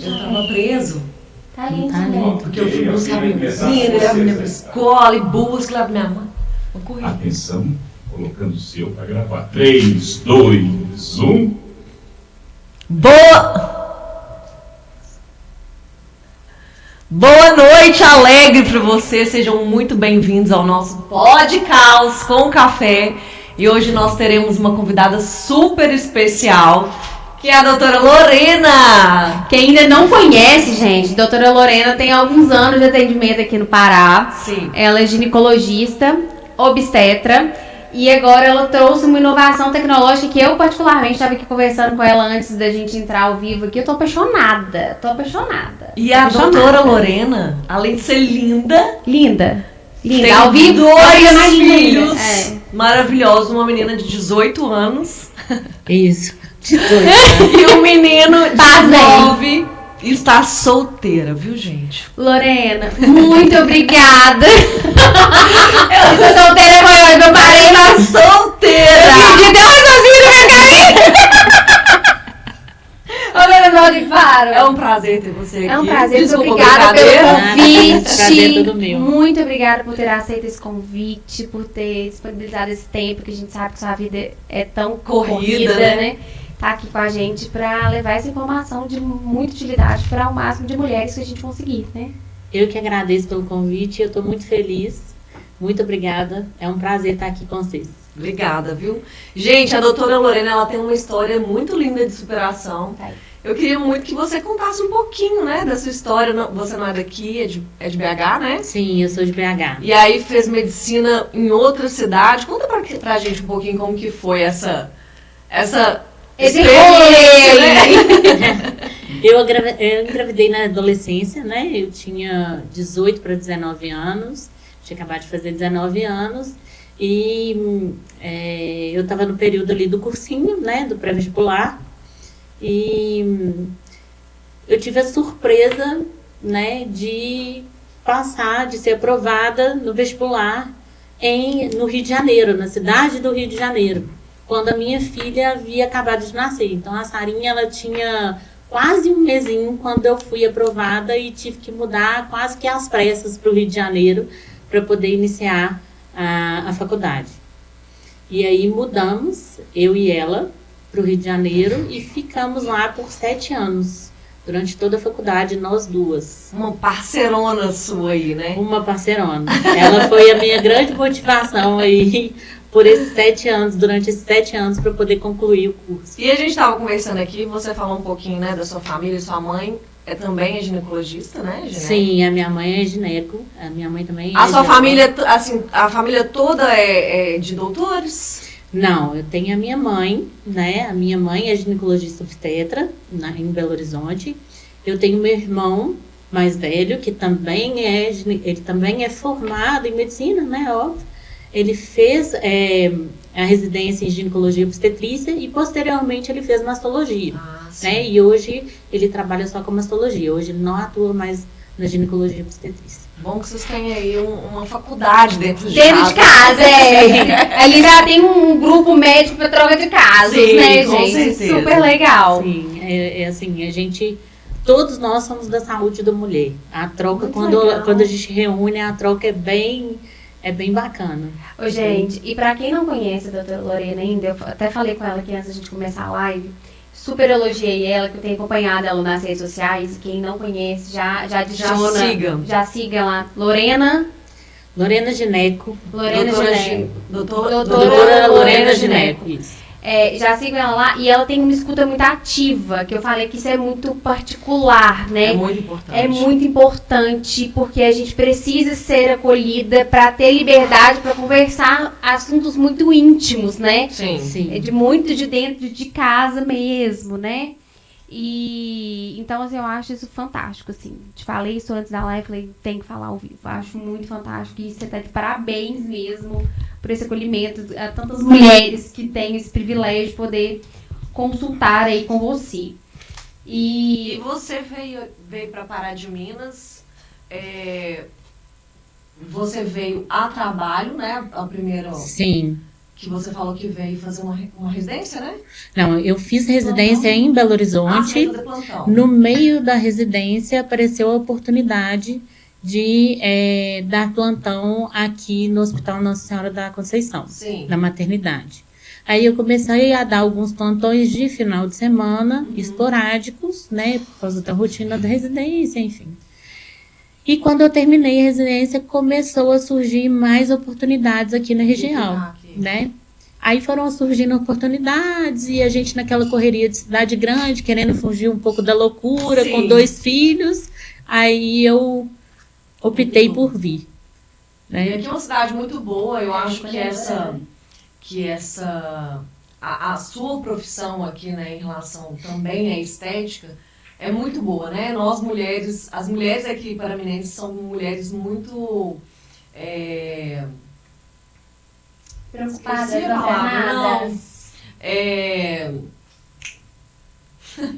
Eu tava preso. Tá lindo, né? Porque eu fui buscar minha menina, levo minha pra escola e busco, levo minha mãe. Vou correr. Atenção, colocando o seu para gravar. 3, 2, 1. Boa noite, alegre para você. Sejam muito bem-vindos ao nosso Pod Caos com Café. E hoje nós teremos uma convidada super especial, que é a doutora Lorena. Quem ainda não conhece, gente, doutora Lorena tem alguns anos de atendimento aqui no Pará. Sim. Ela é ginecologista, obstetra, e agora ela trouxe uma inovação tecnológica que eu particularmente estava aqui conversando com ela antes da gente entrar ao vivo aqui. Eu tô apaixonada. E a doutora Lorena, além de ser linda, tem ao vivo dois filhos linda. maravilhosos, uma menina de 18 anos. Isso, 18 E um menino de 9 está solteira, viu, gente? Lorena, muito obrigada. Eu sou solteira, mas eu parei na Solteira! de Deus sozinho no meu caminho. Lorena, não de paro. É um prazer ter você aqui. É um prazer, Desculpa, muito obrigada pelo brincadeira. Prazer é todo convite. meu. Muito obrigada por ter aceito esse convite, por ter disponibilizado esse tempo, que a gente sabe que sua vida é tão corrida, né? Tá aqui com a gente para levar essa informação de muita utilidade para o máximo de mulheres que a gente conseguir, né? Eu que agradeço pelo convite, eu estou muito feliz. Muito obrigada. É um prazer estar aqui com vocês. Obrigada, viu? Gente, a doutora Lorena, ela tem uma história muito linda de superação. Tá aí. Eu queria muito que você contasse um pouquinho, né, da sua história. Você não é daqui, é de BH, né? Sim, eu sou de BH. E aí fez medicina em outra cidade. Conta pra gente um pouquinho como que foi essa Esse experiência, rolê, né? Eu engravidei na adolescência, né? Eu tinha 18 para 19 anos. Tinha acabado de fazer 19 anos. E eu estava no período ali do cursinho, né? Do pré-vestibular. E eu tive a surpresa, né, de passar, de ser aprovada no vestibular no Rio de Janeiro, na cidade do Rio de Janeiro, quando a minha filha havia acabado de nascer. Então a Sarinha, ela tinha quase um mesinho quando eu fui aprovada e tive que mudar quase que às pressas para o Rio de Janeiro para poder iniciar a faculdade. E aí mudamos, eu e ela, para o Rio de Janeiro e ficamos lá por 7 anos. Durante toda a faculdade, nós duas. Uma parceirona sua aí, né? Uma parceirona. Ela foi a minha grande motivação aí por esses 7 anos, durante esses 7 anos, para poder concluir o curso. E a gente estava conversando aqui, você falou um pouquinho, né, da sua família, sua mãe também é ginecologista, né? Sim, a minha mãe é gineco, a minha mãe também A é sua gineco. família, assim, a família toda é de doutores? Não, eu tenho a minha mãe, né? A minha mãe é ginecologista obstetra em Belo Horizonte. Eu tenho meu irmão mais velho, que também ele também é formado em medicina, né? Óbvio. Ele fez a residência em ginecologia e obstetrícia e posteriormente ele fez mastologia, né? E hoje ele trabalha só com mastologia. Hoje ele não atua mais na ginecologia e obstetrícia. Bom que vocês têm aí uma faculdade dentro de Dentro casa. de casa, é. Ali já tem um grupo médico para troca de casos, Sim, né, com gente? certeza. Super legal. Sim, é assim, todos nós somos da saúde da mulher. A troca, Muito quando a gente reúne, a troca é bem bacana. Ô, gente, e pra quem não conhece a doutora Lorena ainda, eu até falei com ela aqui antes da gente começar a live, super elogiei ela, que eu tenho acompanhado ela nas redes sociais. Quem não conhece, já adiciona. Já siga lá. Lorena Gineco. Doutora Lorena Gineco. Isso. Já sigam ela lá, e ela tem uma escuta muito ativa, que eu falei que isso é muito particular, né? É muito importante. É muito importante, porque a gente precisa ser acolhida para ter liberdade para conversar assuntos muito íntimos, né? Sim. É muito de dentro de casa mesmo, né? E então, assim, eu acho isso fantástico, assim. Te falei isso antes da live, falei, tem que falar ao vivo. Acho muito fantástico, e você tá de parabéns mesmo por esse acolhimento a tantas mulheres que têm esse privilégio de poder consultar aí com você. E você veio para Pará de Minas, você veio a trabalho, né? A primeira. Sim. que você falou que veio fazer uma residência, né? Não, eu fiz residência em Belo Horizonte. Fazer plantão. No meio da residência apareceu a oportunidade de dar plantão aqui no Hospital Nossa Senhora da Conceição, Sim. na maternidade. Aí eu comecei a dar alguns plantões de final de semana, esporádicos, né, por causa da rotina da residência, enfim. E quando eu terminei a residência, começou a surgir mais oportunidades aqui na região, né? Aí foram surgindo oportunidades e a gente naquela correria de cidade grande, querendo fugir um pouco da loucura, Sim. com 2 filhos, aí eu optei por vir. E Né? aqui é uma cidade muito boa, eu acho que a sua profissão aqui, né, em relação também à estética, é muito boa, né? Nós mulheres, as mulheres aqui paraminenses são mulheres muito Preocupada, esqueci a palavra, não.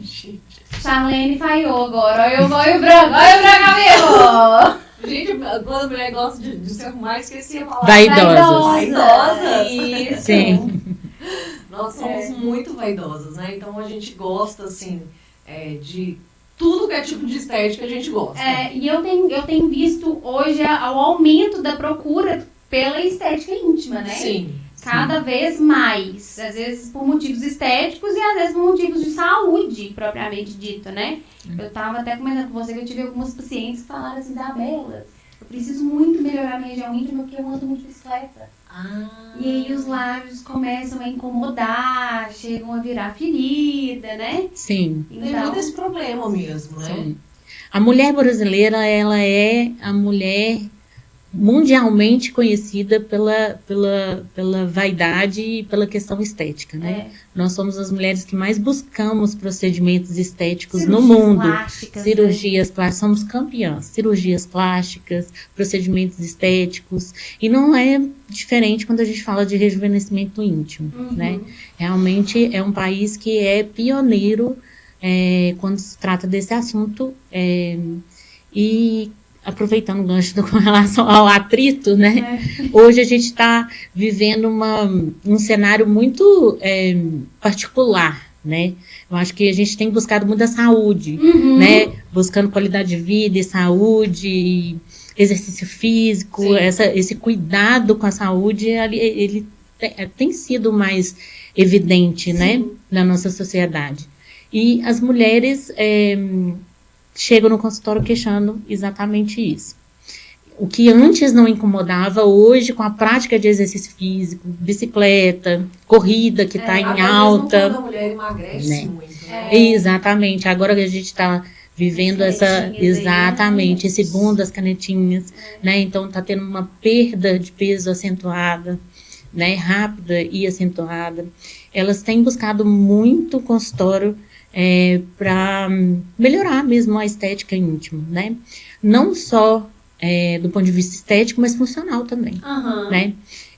Gente, Charlene falhou agora. Olha o branco, cabelo. Gente, quando a mulher gosta de se arrumar, esqueci a palavra. Vaidosas. Isso. Sim. Nós somos muito vaidosas, né? Então a gente gosta, assim, de tudo que é tipo de estética, a gente gosta. E eu tenho visto hoje o aumento da procura pela estética íntima, né? Sim. Cada vez mais. Às vezes por motivos estéticos e às vezes por motivos de saúde, propriamente dito, né? Eu tava até comentando com você que eu tive algumas pacientes que falaram assim, Isabela, eu preciso muito melhorar minha região íntima porque eu ando muito de bicicleta. E aí os lábios começam a incomodar, chegam a virar ferida, né? Sim. Tem muito esse problema mesmo, né? Sim. A mulher brasileira, ela é a mulher mundialmente conhecida pela vaidade e pela questão estética, né? Nós somos as mulheres que mais buscamos procedimentos estéticos no mundo. Cirurgias plásticas, somos campeãs. Cirurgias plásticas, procedimentos estéticos. E não é diferente quando a gente fala de rejuvenescimento íntimo, né? Realmente é um país que é pioneiro quando se trata desse assunto. E aproveitando o gancho com relação ao atrito, né? Hoje a gente está vivendo um cenário muito particular, né? Eu acho que a gente tem buscado muita saúde, né? Buscando qualidade de vida e saúde, e exercício físico, esse cuidado com a saúde, ele tem sido mais evidente, né? Na nossa sociedade. E as mulheres chegam no consultório queixando exatamente isso. O que antes não incomodava, hoje, com a prática de exercício físico, bicicleta, corrida, que está em alta. Quando a mulher emagrece muito, né? Exatamente. Agora que a gente está vivendo exatamente, esse boom das canetinhas, né? Então está tendo uma perda de peso acentuada, né? Rápida e acentuada. Elas têm buscado muito consultório para melhorar mesmo a estética íntima, né? Não só do ponto de vista estético, mas funcional também, né?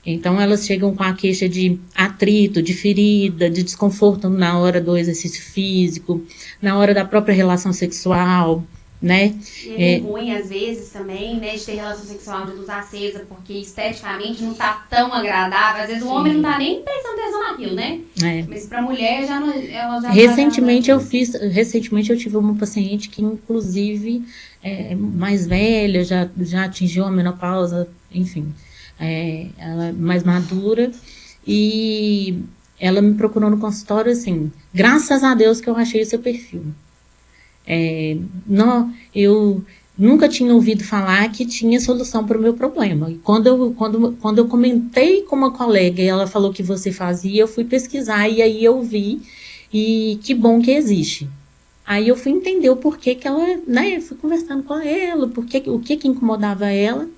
Então elas chegam com a queixa de atrito, de ferida, de desconforto na hora do exercício físico, na hora da própria relação sexual, né? E é ruim às vezes também, né, de ter relação sexual de luz acesa, porque esteticamente não tá tão agradável. Às vezes o homem não tá nem prestando atenção naquilo, né? Mas pra mulher ela já recentemente eu tive uma paciente que inclusive mais velha, já atingiu a menopausa, enfim, ela é mais madura, e ela me procurou no consultório assim, graças a Deus que eu achei o seu perfil. Eu nunca tinha ouvido falar que tinha solução para o meu problema. E quando eu comentei com uma colega e ela falou que você fazia, eu fui pesquisar e aí eu vi, e que bom que existe. Aí eu fui entender o porquê que ela, né, eu fui conversando com ela, o que incomodava ela,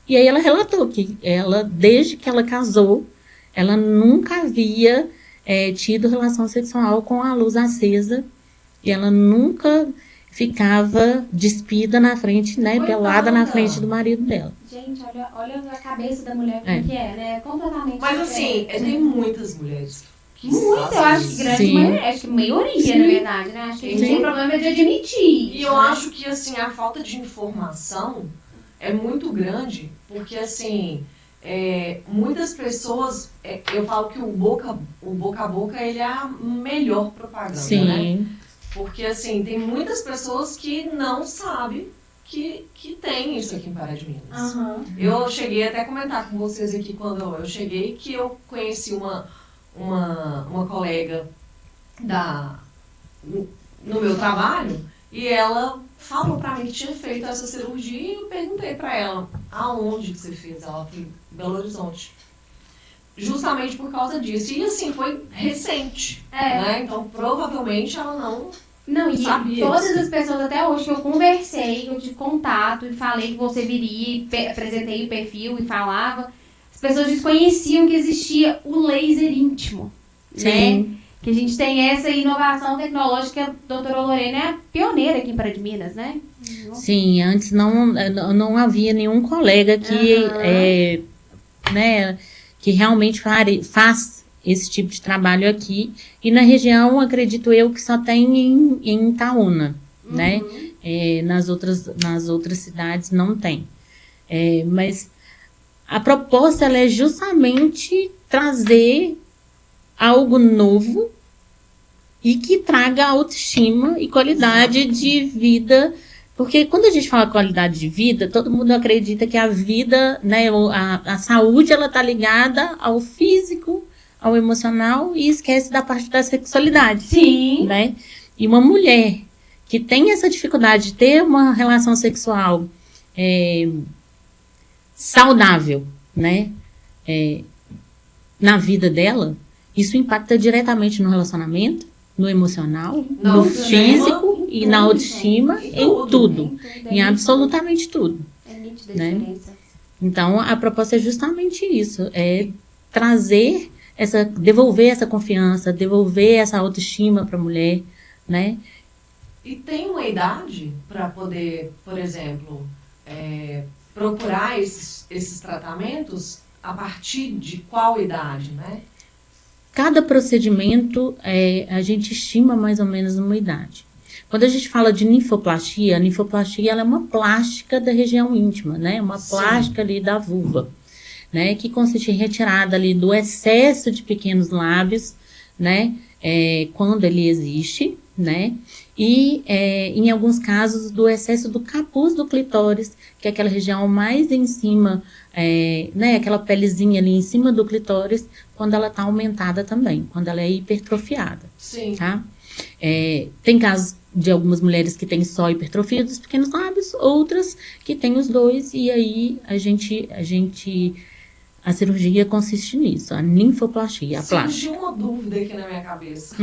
e aí ela relatou que ela, desde que ela casou, ela nunca havia tido relação sexual com a luz acesa. E ela nunca ficava despida na frente, né, pelada na frente do marido dela. Gente, olha a cabeça da mulher como que né? Completamente Mas assim, tem muitas mulheres que eu acho que grande maioria, acho que maioria, na verdade, né? Acho que a gente tem problema de admitir. E eu acho que, assim, a falta de informação é muito grande, porque, assim, muitas pessoas, eu falo que o boca a boca ele é a melhor propaganda, Sim. né? Porque assim, tem muitas pessoas que não sabem que tem isso aqui em Pará de Minas. Aham. Eu cheguei até a comentar com vocês aqui quando eu cheguei que eu conheci uma colega no meu trabalho e ela falou pra mim que tinha feito essa cirurgia e eu perguntei pra ela aonde que você fez. Ela foi em Belo Horizonte. Justamente por causa disso. E assim, foi recente. Né? Então provavelmente ela Não, e sabia todas disso. as pessoas até hoje que eu conversei, que eu tive contato e falei que você viria, e apresentei o perfil e falava, as pessoas desconheciam que existia o laser íntimo, né? Que a gente tem essa inovação tecnológica, a doutora Lorena é a pioneira aqui em Pará de Minas, né? Sim, antes não havia nenhum colega que, né, que realmente faz esse tipo de trabalho aqui. E na região, acredito eu, que só tem em Itaúna, né? Nas outras cidades não tem. Mas a proposta ela é justamente trazer algo novo e que traga autoestima e qualidade de vida. Porque quando a gente fala qualidade de vida, todo mundo acredita que a vida, né, a saúde, ela tá ligada ao físico, ao emocional e esquece da parte da sexualidade. Sim. Né? E uma mulher que tem essa dificuldade de ter uma relação sexual saudável, né, na vida dela, isso impacta diretamente no relacionamento, no emocional, no físico e na autoestima, em tudo. Em absolutamente tudo. É nítida a Né? diferença. Então, a proposta é justamente isso, é trazer devolver essa confiança, devolver essa autoestima para a mulher, né? E tem uma idade para poder, por exemplo, procurar esses tratamentos a partir de qual idade, né? Cada procedimento, a gente estima mais ou menos uma idade. Quando a gente fala de ninfoplastia, a ninfoplastia ela é uma plástica da região íntima, né? Uma plástica ali da vulva, né? Que consiste em retirada ali do excesso de pequenos lábios, né? Quando ele existe, né? E, em alguns casos, do excesso do capuz do clitóris, que é aquela região mais em cima, né? Aquela pelezinha ali em cima do clitóris, quando ela está aumentada também, quando ela é hipertrofiada. Sim. Tá? Tem casos de algumas mulheres que têm só hipertrofia dos pequenos lábios, outras que têm os dois, e aí a cirurgia consiste nisso, a ninfoplastia, a plástica. Surgiu uma dúvida aqui na minha cabeça.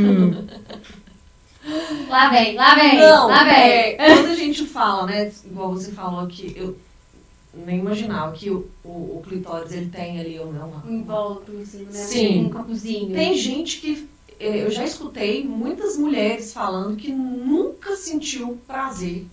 Lá vem. Não, quando a gente fala, né, igual você falou aqui, eu nem imaginava que o clitóris ele tem ali Um invólucro, assim, né? Sim. Um capuzinho. Tem gente que eu já escutei muitas mulheres falando que nunca sentiu prazer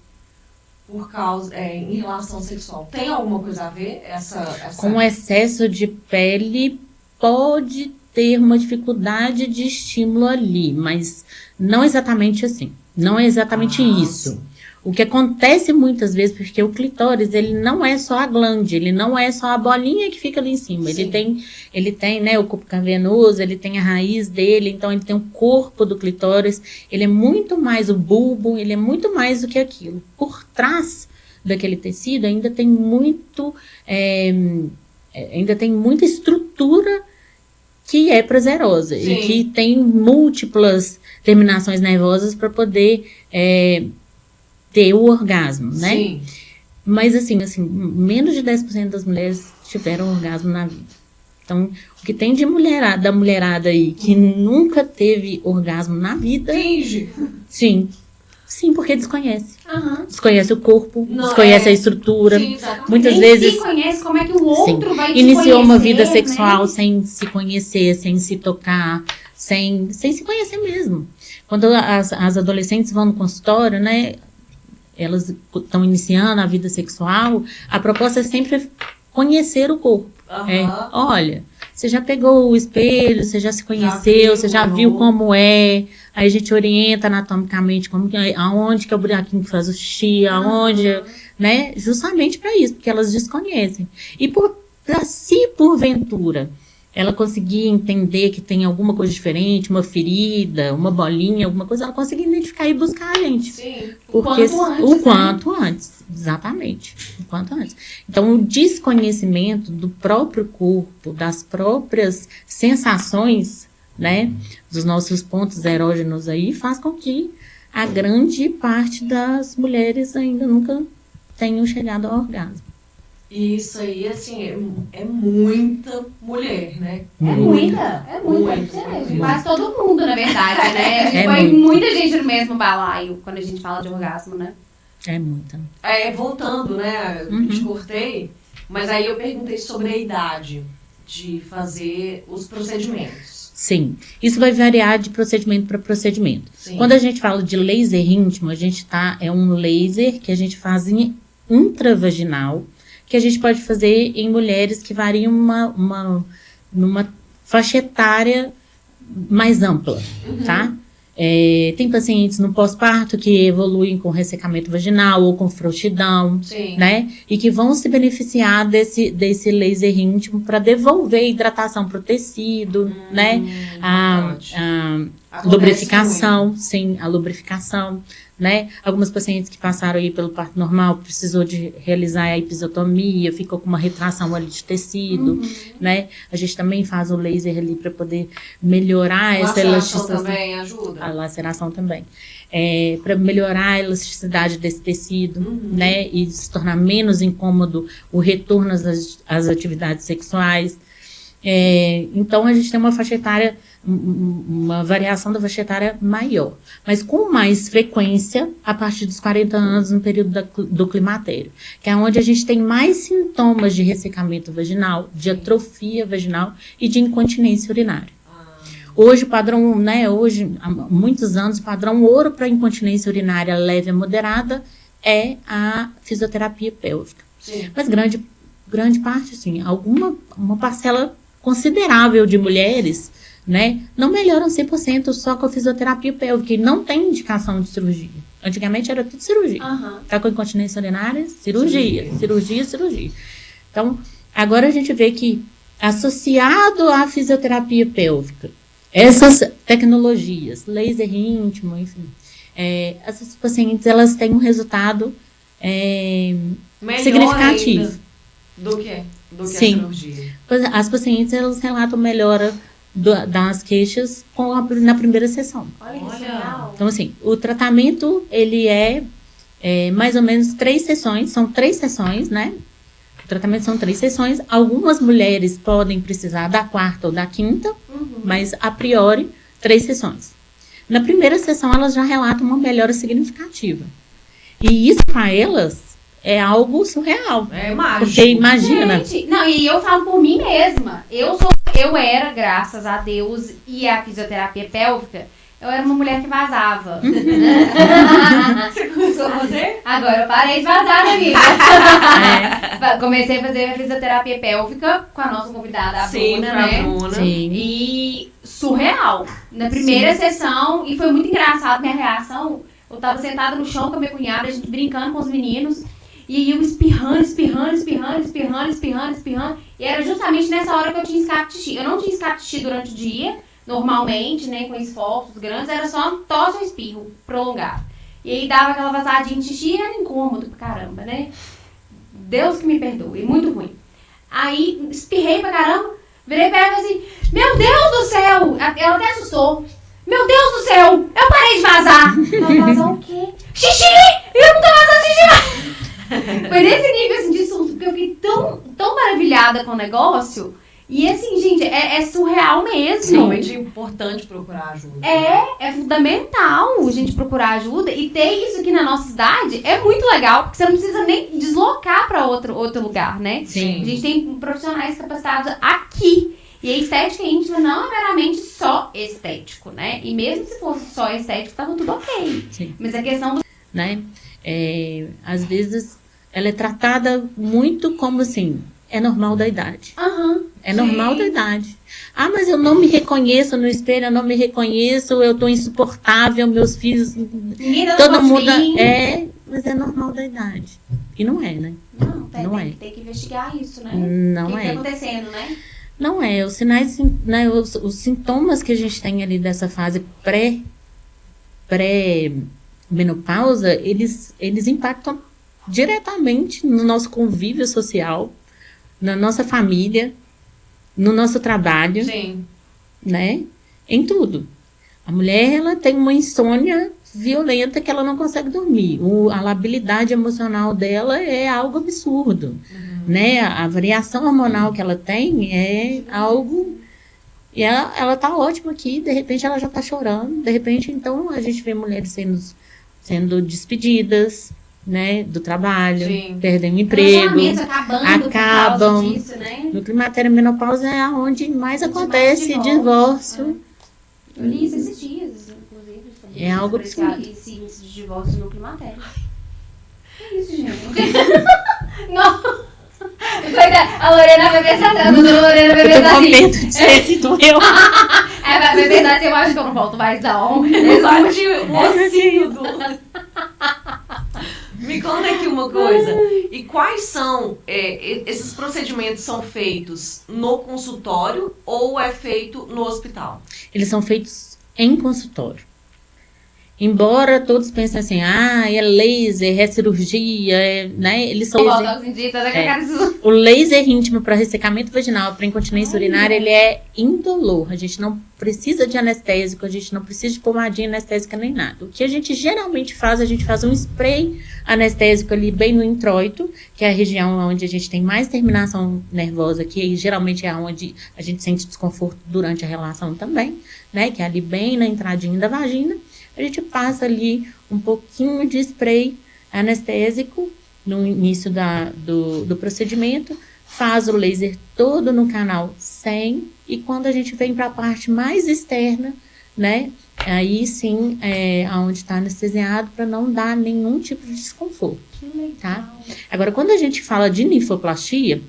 por causa em relação sexual. Tem alguma coisa a ver essa... Com excesso de pele pode ter uma dificuldade de estímulo ali, mas não exatamente assim. Não é exatamente isso. Sim. O que acontece muitas vezes, porque o clitóris, ele não é só a glande, ele não é só a bolinha que fica ali em cima. Ele tem, né, o corpo cavernoso, ele tem a raiz dele, então ele tem o corpo do clitóris, ele é muito mais o bulbo, ele é muito mais do que aquilo. Por trás daquele tecido ainda tem muita estrutura que é prazerosa. Sim. E que tem múltiplas terminações nervosas para poder ter o orgasmo, né? Sim. Mas assim, menos de 10% das mulheres tiveram orgasmo na vida. Então, o que tem de da mulherada aí que nunca teve orgasmo na vida... Finge. Sim, porque desconhece. Aham. Desconhece o corpo, Não, desconhece a estrutura. Sim, exatamente. Muitas Nem vezes... se conhece como é que o outro vai te Iniciou uma conhecer, vida sexual né? sem se conhecer, sem se tocar, sem se conhecer mesmo. Quando as adolescentes vão no consultório, né, elas estão iniciando a vida sexual, a proposta é sempre conhecer o corpo. Aham. Olha, você já pegou o espelho, você já se conheceu, você já viu olhou. como é, aí a gente orienta anatomicamente aonde que é o buraquinho que faz o xixi, aonde, né, justamente para isso, porque elas desconhecem. E por se porventura ela conseguir entender que tem alguma coisa diferente, uma ferida, uma bolinha, alguma coisa, ela consegue identificar e buscar a gente. Sim. Porque O quanto antes, exatamente. O quanto antes. Então, o desconhecimento do próprio corpo, das próprias sensações, né, dos nossos pontos erógenos aí, faz com que a grande parte das mulheres ainda nunca tenham chegado ao orgasmo. E isso aí, assim, é muita mulher, né? É muita. Muito. Quase todo mundo, na verdade, né? A gente É põe muito. muita gente no mesmo balaio quando a gente fala de orgasmo, né? É muita. Voltando, né? Eu te cortei, mas aí eu perguntei sobre a idade de fazer os procedimentos. Sim, isso vai variar de procedimento para procedimento. Sim. Quando a gente fala de laser íntimo, é um laser que a gente faz em intravaginal, que a gente pode fazer em mulheres que variam numa faixa etária mais ampla, tá? Tem pacientes no pós-parto que evoluem com ressecamento vaginal ou com frouxidão, Sim. né? E que vão se beneficiar desse laser íntimo para devolver hidratação para o tecido, né? A Acontece lubrificação, sim, a lubrificação, né? Algumas pacientes que passaram aí pelo parto normal precisou de realizar a episiotomia, ficou com uma retração ali de tecido, né? A gente também faz o laser ali para poder melhorar essa elasticidade. também ajuda? A laceração também. Para melhorar a elasticidade desse tecido, né? E se tornar menos incômodo o retorno às atividades sexuais. Então, a gente tem uma faixa etária, uma variação da faixa etária maior, mas com mais frequência a partir dos 40 anos no período do climatério, que é onde a gente tem mais sintomas de ressecamento vaginal, de atrofia vaginal e de incontinência urinária. Hoje o padrão, né, há muitos anos, o padrão ouro para incontinência urinária leve a moderada é a fisioterapia pélvica. Sim. Mas grande parte, sim, uma parcela considerável de mulheres, né, não melhoram 100% só com a fisioterapia pélvica, e não tem indicação de cirurgia. Antigamente era tudo cirurgia. Tá com incontinência urinária, cirurgia. Então, agora a gente vê que, associado à fisioterapia pélvica, essas tecnologias, laser íntimo, enfim, essas pacientes, elas têm um resultado Melhor significativo. ainda do que a Sim. cirurgia. As pacientes, elas relatam melhora das queixas na primeira sessão. Olha que Olha. legal. Então, assim, o tratamento, ele é mais ou menos 3 sessões, são 3 sessões, né? O tratamento são 3 sessões. Algumas mulheres podem precisar da 4ª ou da 5ª, mas, a priori, 3 sessões. Na primeira sessão, elas já relatam uma melhora significativa. E isso, para elas, é algo surreal. É mágico. Porque imagina... Gente, não, e eu falo por mim mesma. Eu era, graças a Deus e a fisioterapia pélvica, eu era uma mulher que vazava. Você começou a fazer? Agora eu parei de vazar, né, amiga? Comecei a fazer a fisioterapia pélvica com a nossa convidada, a Sim, Bruna, pra né? Bruna. Sim. E surreal. Na primeira sessão, e foi muito engraçado minha reação. Eu tava sentada no chão com a minha cunhada, a gente brincando com os meninos. E aí eu espirrando. E era justamente nessa hora que eu tinha escape de xixi. Eu não tinha escape de xixi durante o dia, normalmente, né, com esforços grandes. Era só um tosse ou espirro prolongado. E aí dava aquela vazadinha de xixi e era incômodo pra caramba, né? Deus que me perdoe, muito ruim. Aí espirrei pra caramba, virei pra ela e falei assim, meu Deus do céu! Ela até assustou. Meu Deus do céu, eu parei de vazar. Ela vazou o quê? Xixi! Eu não tô vazando xixi mais! Foi nesse nível assim, de susto, porque eu fiquei tão maravilhada com o negócio. E assim, gente, é surreal mesmo. Realmente é importante procurar ajuda. É fundamental a gente procurar ajuda. E ter isso aqui na nossa cidade é muito legal, porque você não precisa nem deslocar para outro lugar, né? Sim. A gente tem profissionais capacitados aqui. E a estética íntima não é meramente só estético, né? E mesmo se fosse só estético, tava tudo ok. Sim. Mas a questão do... Né? Às vezes, ela é tratada muito como assim, é normal da idade. É normal da idade. Ah, mas eu não me reconheço no espelho, eu não me reconheço, eu tô insuportável, meus filhos... Ninguém dá Todo conta de mundo... mim. Mas é normal da idade. E não é, né? Não, tem que investigar isso, né? O que tá acontecendo, né? Não é. Os sinais, né, os sintomas que a gente tem ali dessa fase pré-menopausa, eles impactam diretamente no nosso convívio social, na nossa família, no nosso trabalho, Sim. né? Em tudo. A mulher, ela tem uma insônia violenta que ela não consegue dormir. A labilidade emocional dela é algo absurdo, né? A variação hormonal que ela tem é algo... E ela tá ótima aqui, de repente ela já tá chorando, de repente, então, a gente vê mulheres sendo despedidas, né, do trabalho, Sim. perdendo emprego, acabam. Por causa disso, né? No climatério e menopausa é onde mais acontece divórcio. Eu li isso esses dias, inclusive. É algo absurdo. Esse índice de divórcio no climatério. Que isso, gente? Não. A Lorena vai pensar, a doutora Lorena vai pensar assim. Eu tô com medo de ser esse doeu. Vai pensar assim, eu acho que eu não volto mais não. Existe o ossinho do... Me conta aqui uma coisa. E quais são esses procedimentos? São feitos no consultório ou é feito no hospital? Eles são feitos em consultório. Embora todos pensem assim, é laser, é cirurgia, né? Eles são o laser íntimo para ressecamento vaginal, para incontinência urinária, ele é indolor. A gente não precisa de anestésico, a gente não precisa de pomadinha anestésica nem nada. O que a gente geralmente faz, a gente faz um spray anestésico ali bem no introito, que é a região onde a gente tem mais terminação nervosa, que geralmente é onde a gente sente desconforto durante a relação também, né? Que é ali bem na entradinha da vagina. A gente passa ali um pouquinho de spray anestésico no início do procedimento, faz o laser todo no canal 100 e quando a gente vem para a parte mais externa, né, aí sim é onde está anestesiado para não dar nenhum tipo de desconforto, tá? Agora, quando a gente fala de ninfoplastia,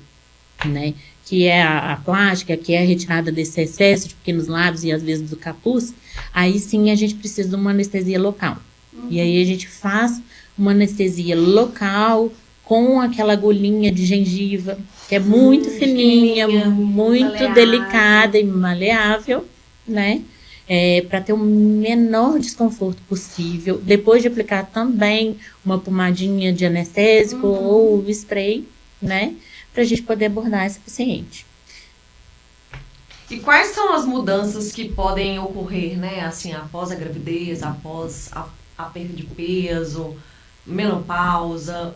né, que é a plástica, que é a retirada desse excesso de pequenos lábios e às vezes do capuz, aí sim a gente precisa de uma anestesia local. E aí a gente faz uma anestesia local com aquela agulhinha de gengiva, que é muito fininha, muito maleável. delicada e maleável, né? Para ter o menor desconforto possível. Depois de aplicar também uma pomadinha de anestésico ou spray, né? Para a gente poder abordar essa paciente. E quais são as mudanças que podem ocorrer, né? Assim, após a gravidez, após a perda de peso, menopausa,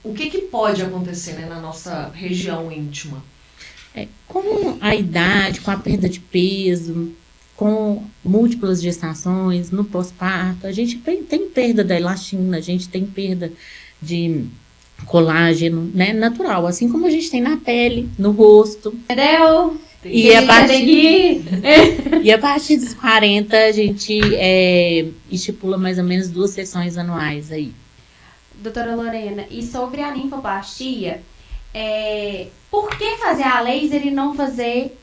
o que pode acontecer, né, na nossa região íntima? Com a idade, com a perda de peso, com múltiplas gestações, no pós-parto, a gente tem perda da elastina, a gente tem perda de colágeno, né, natural, assim como a gente tem na pele, no rosto. Entendeu? E a partir dos 40 a gente estipula mais ou menos 2 sessões anuais aí. Doutora Lorena, e sobre a ninfoplastia, por que fazer a laser e não fazer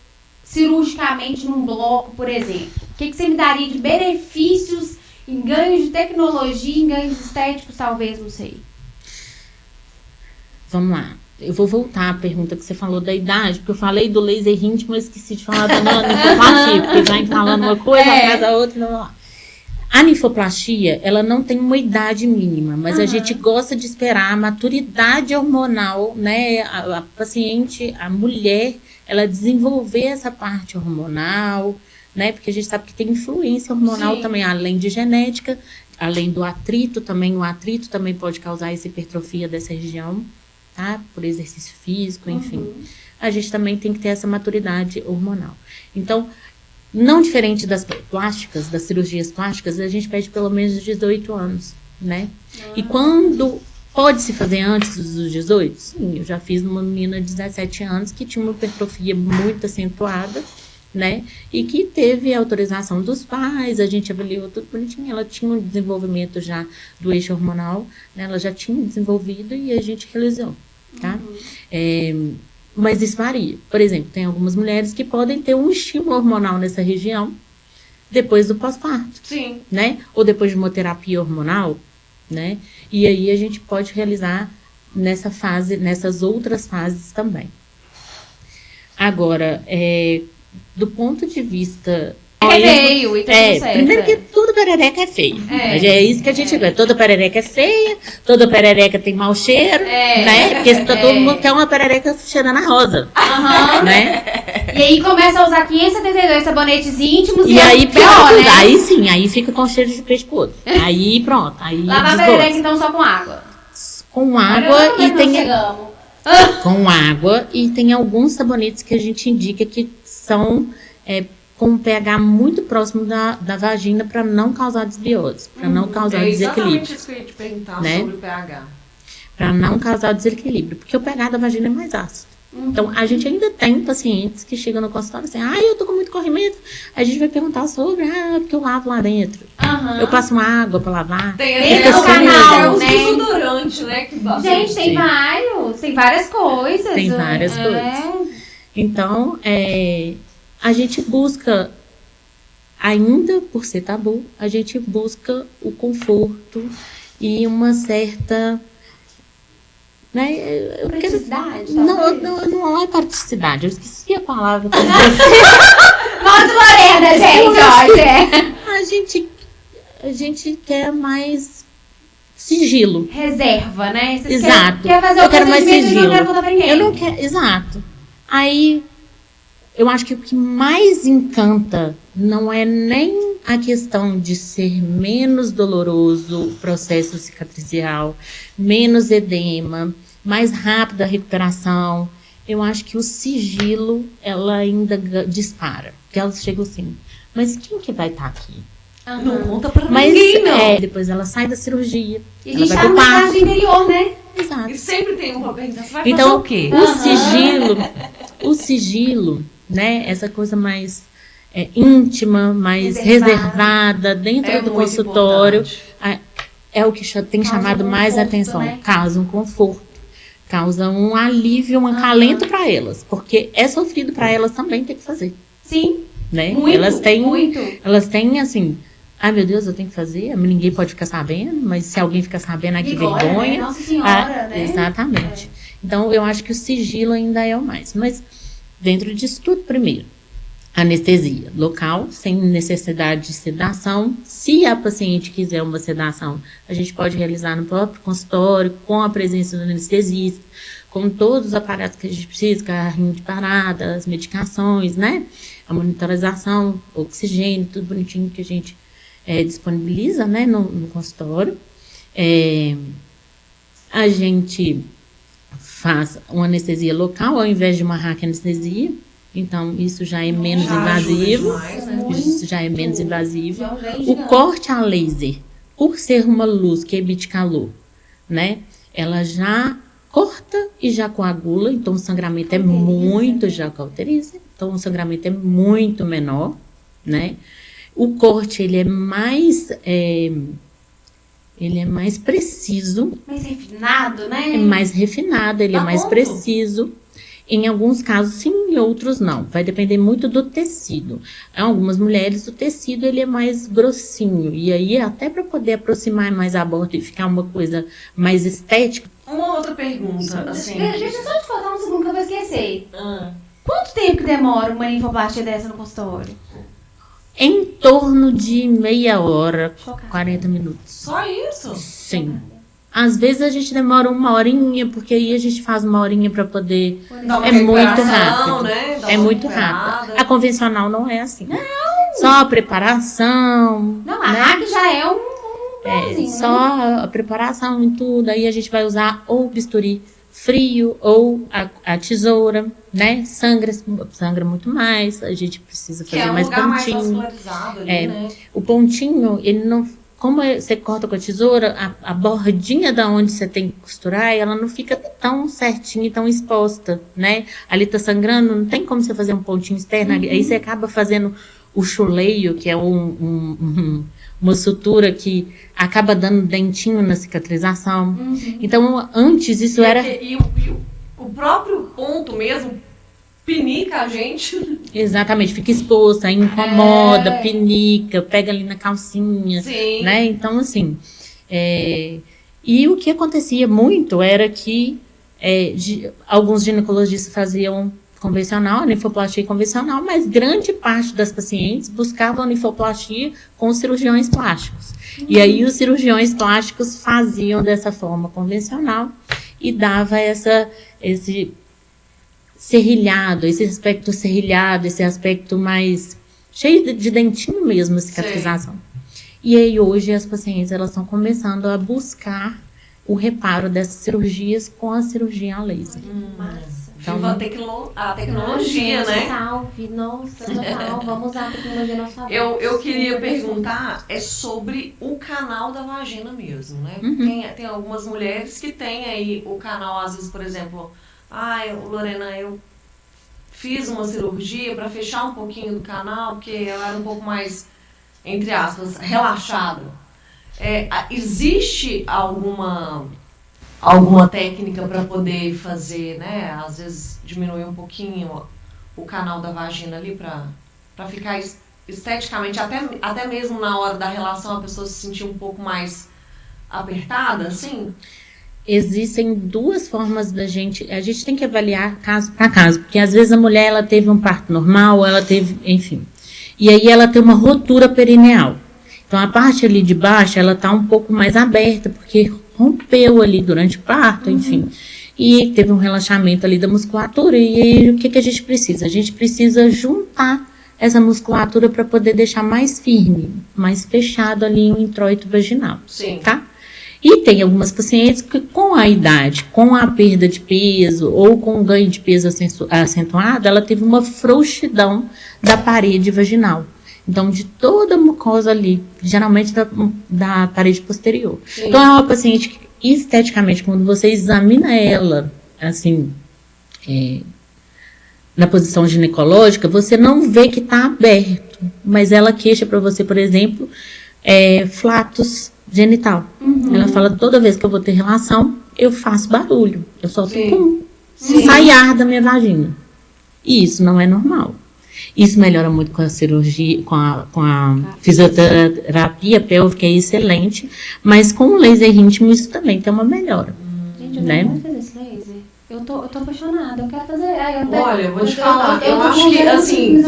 cirurgicamente num bloco, por exemplo? O que você me daria de benefícios em ganhos de tecnologia, em ganhos estéticos, talvez, não sei. Vamos lá. Eu vou voltar à pergunta que você falou da idade, porque eu falei do laser íntimo, eu esqueci de falar da ninfoplastia, porque vai falando uma coisa atrás da outra. Não. A ninfoplastia, ela não tem uma idade mínima, mas a gente gosta de esperar a maturidade hormonal, né? A paciente, a mulher, ela desenvolver essa parte hormonal, né? Porque a gente sabe que tem influência hormonal também, além de genética, além do atrito também. O atrito também pode causar essa hipertrofia dessa região, tá? Por exercício físico, enfim. A gente também tem que ter essa maturidade hormonal. Então, não diferente das plásticas, das cirurgias plásticas, a gente pede pelo menos 18 anos, né? E quando pode se fazer antes dos 18? Sim, eu já fiz uma menina de 17 anos que tinha uma hipertrofia muito acentuada, né? E que teve a autorização dos pais, a gente avaliou tudo bonitinho, ela tinha um desenvolvimento já do eixo hormonal, né? Ela já tinha desenvolvido e a gente realizou, tá? Mas isso varia. Por exemplo, tem algumas mulheres que podem ter um estímulo hormonal nessa região depois do pós-parto. Sim. Né? Ou depois de uma terapia hormonal, né? E aí a gente pode realizar nessa fase, nessas outras fases também. Agora, do ponto de vista... É feio, e tá tudo certo. Primeiro que tudo perereca é feio. É. É isso que a gente vê. Toda perereca é feia, toda perereca tem mau cheiro, né? Porque todo mundo quer uma perereca cheirando a rosa. Aham. Né? E aí começa a usar 572 sabonetes íntimos E aí, pior, né? aí sim, aí fica com cheiro de peixe podre. Aí pronto. Aí Lavar a perereca então só com água. Com Olha água como e nós tem. chegamos. Com água e tem alguns sabonetes que a gente indica que são com um pH muito próximo da vagina para não causar desbiose, para não causar desequilíbrio. Exatamente isso que eu ia te perguntar, né? sobre o pH. Para não causar desequilíbrio, porque o pH da vagina é mais ácido. Então, a gente ainda tem pacientes que chegam no consultório assim, eu tô com muito corrimento. A gente vai perguntar sobre, porque eu lavo lá dentro. Eu passo uma água para lavar. Tem no canal, os né? desodorantes, né? Que Gente, tem várias coisas. Tem várias coisas. Então, a gente busca, ainda por ser tabu, a gente busca o conforto e uma certa... Né? Praticidade, Não é praticidade, eu esqueci a palavra. Nossa, Lorena, gente, hoje. A gente quer mais sigilo. Reserva, né? Vocês Exato. Quer fazer Eu quero mais procedimento e sigilo. não quero contar pra ninguém. Eu não quero, exato. Aí, eu acho que o que mais encanta não é nem a questão de ser menos doloroso o processo cicatricial, menos edema, mais rápida a recuperação. Eu acho que o sigilo, ela ainda dispara. Porque elas chegam assim, mas quem que vai estar aqui? Não conta pra Mas ninguém, não. depois ela sai da cirurgia. E a ela gente vai tá pro no parto. estágio interior, né? Exato. E sempre tem um pra perguntar, você vai fazer Então, o quê? o sigilo, né? Essa coisa mais íntima, mais reservada dentro do muito consultório, importante. é o que tem Causa chamado um mais conforto, atenção. né? Causa um conforto, causa um alívio, um acalento para elas, porque é sofrido para elas também ter que fazer, Sim. né? Muito, muito. Elas têm assim, ai meu Deus, eu tenho que fazer, ninguém pode ficar sabendo, mas se alguém ficar sabendo, que Glória, vergonha. né? Nossa Senhora, né? Exatamente. Então, eu acho que o sigilo ainda é o mais. Mas, dentro disso tudo, primeiro, anestesia local, sem necessidade de sedação. Se a paciente quiser uma sedação, a gente pode realizar no próprio consultório, com a presença do anestesista, com todos os aparatos que a gente precisa, carrinho de parada, as medicações, né? A monitorização, oxigênio, tudo bonitinho que a gente disponibiliza, né, no consultório. A gente faz uma anestesia local ao invés de uma raquianestesia. Então, isso já é menos invasivo. Demais, né? Isso já é menos invasivo. Já é O gigante. corte a laser, por ser uma luz que emite calor, né? Ela já corta e já coagula, então o sangramento já cauteriza, então o sangramento é muito menor, né? O corte, ele é mais preciso, Mais refinado, né? é mais refinado, ele é mais ponto. preciso. Em alguns casos sim, em outros não. Vai depender muito do tecido. Em algumas mulheres o tecido ele é mais grossinho. E aí até para poder aproximar mais a borda e ficar uma coisa mais estética. Uma outra pergunta, assim. Deixa eu só te contar um segundo que eu vou esquecer. Quanto tempo que demora uma linfoplastia dessa no consultório? Em torno de meia hora, Chocada. 40 minutos. Só isso? Sim. Às vezes a gente demora uma horinha, porque aí a gente faz uma horinha para poder... Dá uma É muito recuperação, rápido. né? Dá É uma muito recuperada. rápido. A convencional não é assim. Só a preparação. Não, a né? RAC já é um planozinho, Só a preparação e tudo. Aí a gente vai usar ou o bisturi frio ou a tesoura, né? Sangra muito mais. A gente precisa Que é fazer um mais lugar mais pontinho. vascularizado ali, né? O pontinho, ele não... Como você corta com a tesoura, a bordinha da onde você tem que costurar, ela não fica tão certinha e tão exposta, né? Ali tá sangrando, não tem como você fazer um pontinho externo. Aí você acaba fazendo o chuleio, que é uma sutura que acaba dando dentinho na cicatrização. Então, antes isso era... E o próprio ponto mesmo pinica a gente. Exatamente, fica exposto, aí incomoda, pinica, pega ali na calcinha, Sim. né? Então, assim, E o que acontecia muito era que alguns ginecologistas faziam convencional, nefroplastia convencional, mas grande parte das pacientes buscavam nefroplastia com cirurgiões plásticos. E aí os cirurgiões plásticos faziam dessa forma convencional e dava esse serrilhado, esse aspecto serrilhado, esse aspecto mais cheio de dentinho mesmo, a cicatrização. E aí hoje as pacientes elas estão começando a buscar o reparo dessas cirurgias com a cirurgia a laser. Então, a tecnologia, né? Salve, nossa, total. Vamos usar a tecnologia a nosso favor. Eu queria perguntar sobre o canal da vagina mesmo, né? Tem algumas mulheres que têm aí o canal, às vezes, por exemplo, Lorena, eu fiz uma cirurgia para fechar um pouquinho do canal, porque ela era um pouco mais, entre aspas, relaxada. Existe alguma técnica para poder fazer, né? Às vezes diminuir um pouquinho o canal da vagina ali para ficar esteticamente, até mesmo na hora da relação a pessoa se sentir um pouco mais apertada, assim? Existem duas formas a gente tem que avaliar caso para caso, porque às vezes a mulher ela teve um parto normal, ela teve, enfim, e aí ela tem uma rotura perineal. Então a parte ali de baixo ela tá um pouco mais aberta, porque rompeu ali durante o parto, enfim. E teve um relaxamento ali da musculatura. E aí, o que a gente precisa? A gente precisa juntar essa musculatura para poder deixar mais firme, mais fechado ali o introito vaginal. Sim. Tá? E tem algumas pacientes que com a idade, com a perda de peso ou com o ganho de peso acentuado, ela teve uma frouxidão da parede vaginal. Então, de toda a mucosa ali, geralmente da parede posterior. Sim. Então, é uma paciente que, esteticamente, quando você examina ela, assim, na posição ginecológica, você não vê que está aberto. Mas ela queixa para você, por exemplo, flatus genital. Ela fala, toda vez que eu vou ter relação, eu faço barulho. Eu solto sai ar da minha vagina. E isso não é normal. Isso melhora muito com a cirurgia, com a fisioterapia pélvica, é excelente, mas com o laser íntimo isso também tem uma melhora. Gente, eu quero muito fazer esse laser. Eu tô apaixonada, eu quero fazer. Olha, eu vou te falar, eu acho que assim,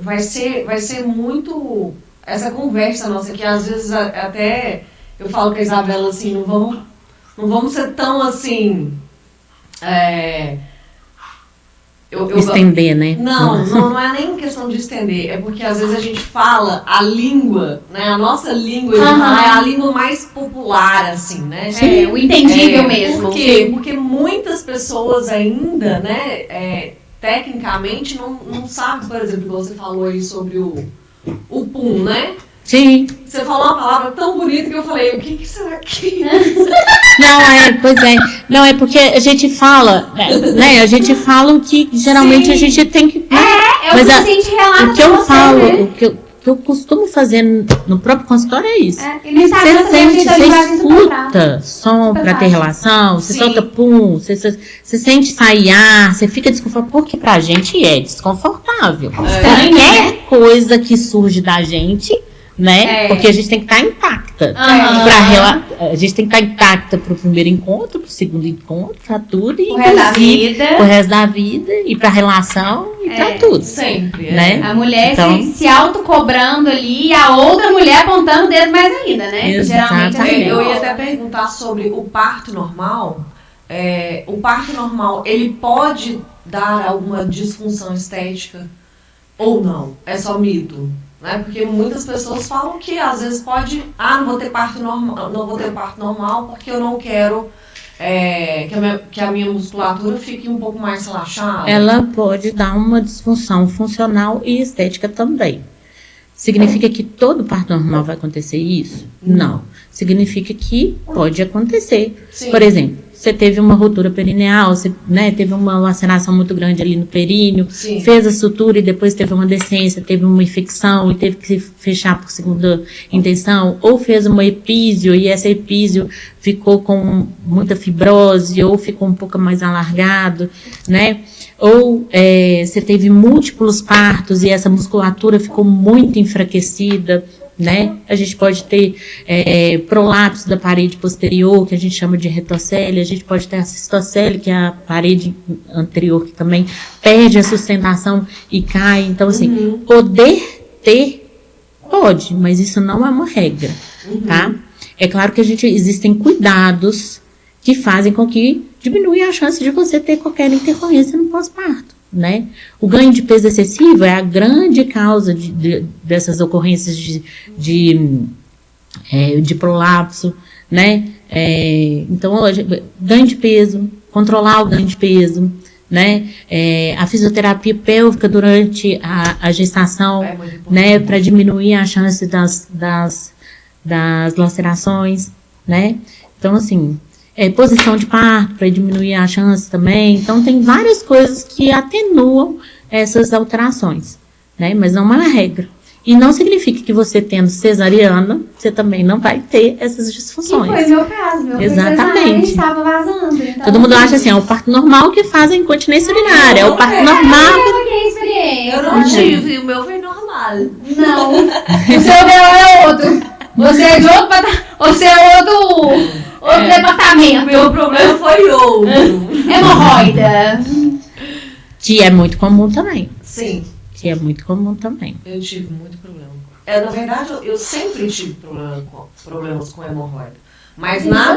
vai ser muito essa conversa nossa aqui, às vezes até eu falo com a Isabela assim, não vamos ser tão assim. Estender, né? Não é nem questão de estender, é porque às vezes a gente fala a língua, né? A nossa língua é a língua mais popular, assim, né? O entendível mesmo. Por quê? Porque muitas pessoas ainda, né, tecnicamente não sabem, por exemplo, você falou aí sobre o PUM, né? Sim. Você falou uma palavra tão bonita que eu falei, o que será que... Não, é porque a gente fala, né? A gente fala o que geralmente a gente tem que... Mas o que a gente relata o que eu falo, né? O que eu costumo fazer no próprio consultório é isso. Você escuta som pra ter relação, você solta pum, você sente sair ar, você fica desconfortável, porque pra gente é desconfortável. Qualquer coisa que surge da gente, né? Porque a gente tem que estar intacta. A gente tem que estar intacta pro primeiro encontro, pro segundo encontro, pra tudo. E pro resto da vida, e pra relação, e pra tudo. Sempre. Né? A mulher se autocobrando ali, e a outra mulher apontando o dedo mais ainda, né? Exatamente. Geralmente eu ia até perguntar sobre o parto normal. O parto normal, ele pode dar alguma disfunção estética ou não? É só mito? Né? Porque muitas pessoas falam que às vezes pode, não vou ter parto normal porque eu não quero que a minha musculatura fique um pouco mais relaxada. Ela pode dar uma disfunção funcional e estética também. Significa que todo parto normal vai acontecer isso? Não. Significa que pode acontecer. Sim. Por exemplo, você teve uma ruptura perineal, você, né, teve uma laceração muito grande ali no períneo, Sim. fez a sutura e depois teve uma descência, teve uma infecção e teve que fechar por segunda intenção, ou fez uma epísio e essa epísio ficou com muita fibrose, ou ficou um pouco mais alargado, né? Ou você teve múltiplos partos e essa musculatura ficou muito enfraquecida. né? A gente pode ter prolapso da parede posterior, que a gente chama de retocele, a gente pode ter a cistocele, que é a parede anterior, que também perde a sustentação e cai. Então, assim, poder ter, pode, mas isso não é uma regra, tá? É claro que existem cuidados que fazem com que diminui a chance de você ter qualquer intercorrência no pós-parto, né? O ganho de peso excessivo é a grande causa dessas ocorrências de prolapso, né? Então, ganho de peso, controlar o ganho de peso, né? A fisioterapia pélvica durante a gestação, né? Para diminuir a chance das lacerações, né? Então, assim, posição de parto para diminuir a chance também. Então, tem várias coisas que atenuam essas alterações, né? Mas não é uma regra. E não significa que você tendo cesariana, você também não vai ter essas disfunções. Que foi meu caso. Meu Exatamente. Estava vazando. Então, todo mundo acha assim, é o parto normal que faz a incontinência urinária. É o parto normal. Eu não tive, o meu foi normal. Não. O seu é outro. Você é de outro Você é outro departamento. Meu problema foi outro. Hemorroida. Que é muito comum também. Sim. Que é muito comum também. Eu tive muito problema. Na verdade, eu sempre tive problemas com hemorroida. Mas na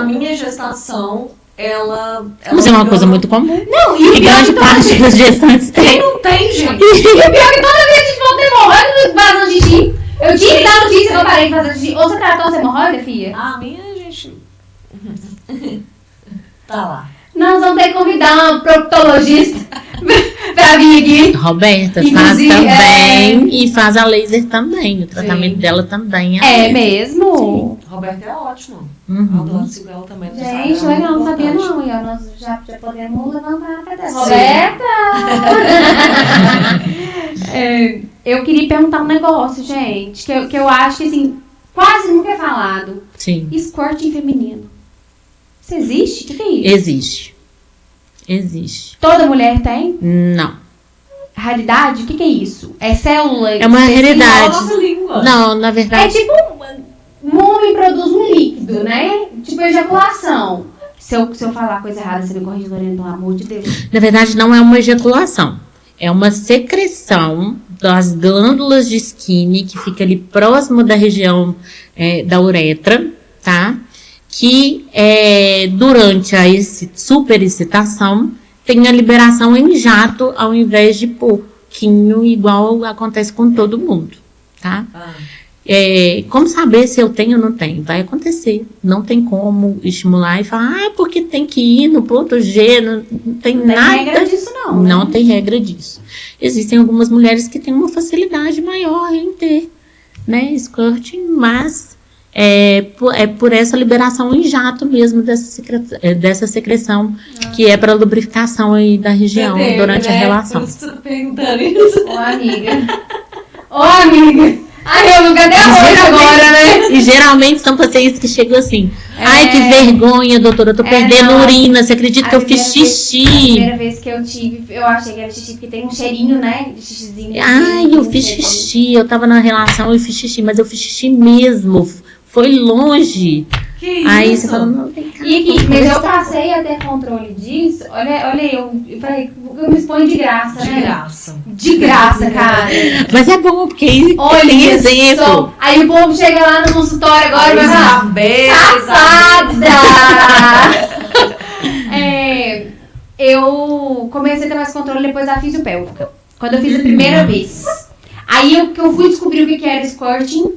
minha gestação, ela Mas é uma coisa muito comum. Não, e grande parte das gestantes tem. Quem não tem, gente? E o pior é que toda vez que a gente volta hemorroida, vazando xixi. Eu tinha que dar notícia que eu parei de fazer xixi. Ou você tratou essa hemorroida, filha? A minha, gente... Tá lá. Nós vamos ter que convidar uma proctologista pra vir aqui. Roberta Inclusive, faz também e faz a laser também. O tratamento dela também é mesmo? Roberta é ótimo. Uhum. Adoro seguir ela também. Gente, legal, não sabia não. E nós já podemos levantar a dessa. Sim. Roberta! Eu queria perguntar um negócio, gente, que eu acho que assim, quase nunca é falado. Sim. Squirting feminino. Isso existe? O que é isso? Existe. Toda mulher tem? Não. Raridade? O que é isso? É célula? É uma raridade. Nossa língua. Não, na É verdade. tipo, um homem produz um líquido, né? Tipo ejaculação. Se eu falar coisa errada, você me corrige, Lorena, pelo amor de Deus. Na verdade, não é uma ejaculação. É uma secreção das glândulas de Skinner que fica ali próximo da região da uretra, tá? Que durante a superexcitação tem a liberação em jato ao invés de pouquinho, igual acontece com todo mundo, tá? Como saber se eu tenho ou não tenho? Vai acontecer. Não tem como estimular e falar, porque tem que ir no ponto G, não tem nada. Não tem regra disso não. Não tem regra disso. Existem algumas mulheres que têm uma facilidade maior em ter, né, squirting, mas por essa liberação em jato mesmo dessa secreção, que é para lubrificação aí da região durante a relação. Você tá perguntando isso? Ô, amiga. Ai, eu nunca dei hoje agora, né? E geralmente são pacientes que chegam assim, ai, que vergonha, doutora, eu tô perdendo urina, você acredita que eu fiz xixi? A primeira vez que eu tive, eu achei que era xixi, porque tem um cheirinho, né, de xixizinho. Ai, eu fiz xixi, eu tava na relação e fiz xixi, mas eu fiz xixi mesmo, foi longe. Que aí isso? você fala, não, vem cá. Mas eu passei a ter controle disso. Olha eu falei, eu me exponho de graça, De né? graça. De graça, cara. Mas é bom, porque aí Olha tem isso. exemplo. Aí o povo chega lá no consultório agora e vai falar, safada! Eu comecei a ter mais controle depois da fisiopélvica. Quando eu fiz a primeira vez. Aí eu fui descobrir o que era squirting,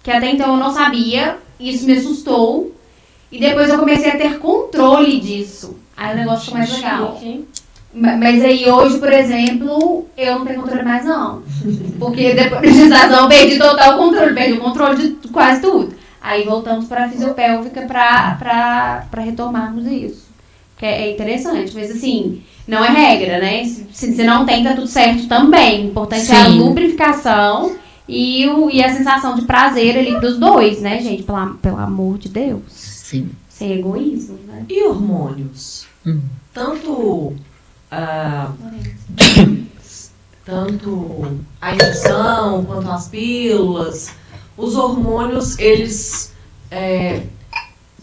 que até então eu não sabia. Isso me assustou. E depois eu comecei a ter controle disso. Aí o negócio ficou mais legal. Mas aí hoje, por exemplo, eu não tenho controle mais não. Porque depois da gestação eu perdi total controle. Perdi o controle de quase tudo. Aí voltamos para a fisiopélvica para retomarmos isso. Que é interessante. Mas assim, não é regra, né? Se não tem, tá tudo certo também. O importante é a lubrificação e a sensação de prazer ali dos dois, né, gente? Pelo amor de Deus. Sim. Sem egoísmo, né? E hormônios? Tanto tanto a injeção quanto as pílulas, os hormônios, eles...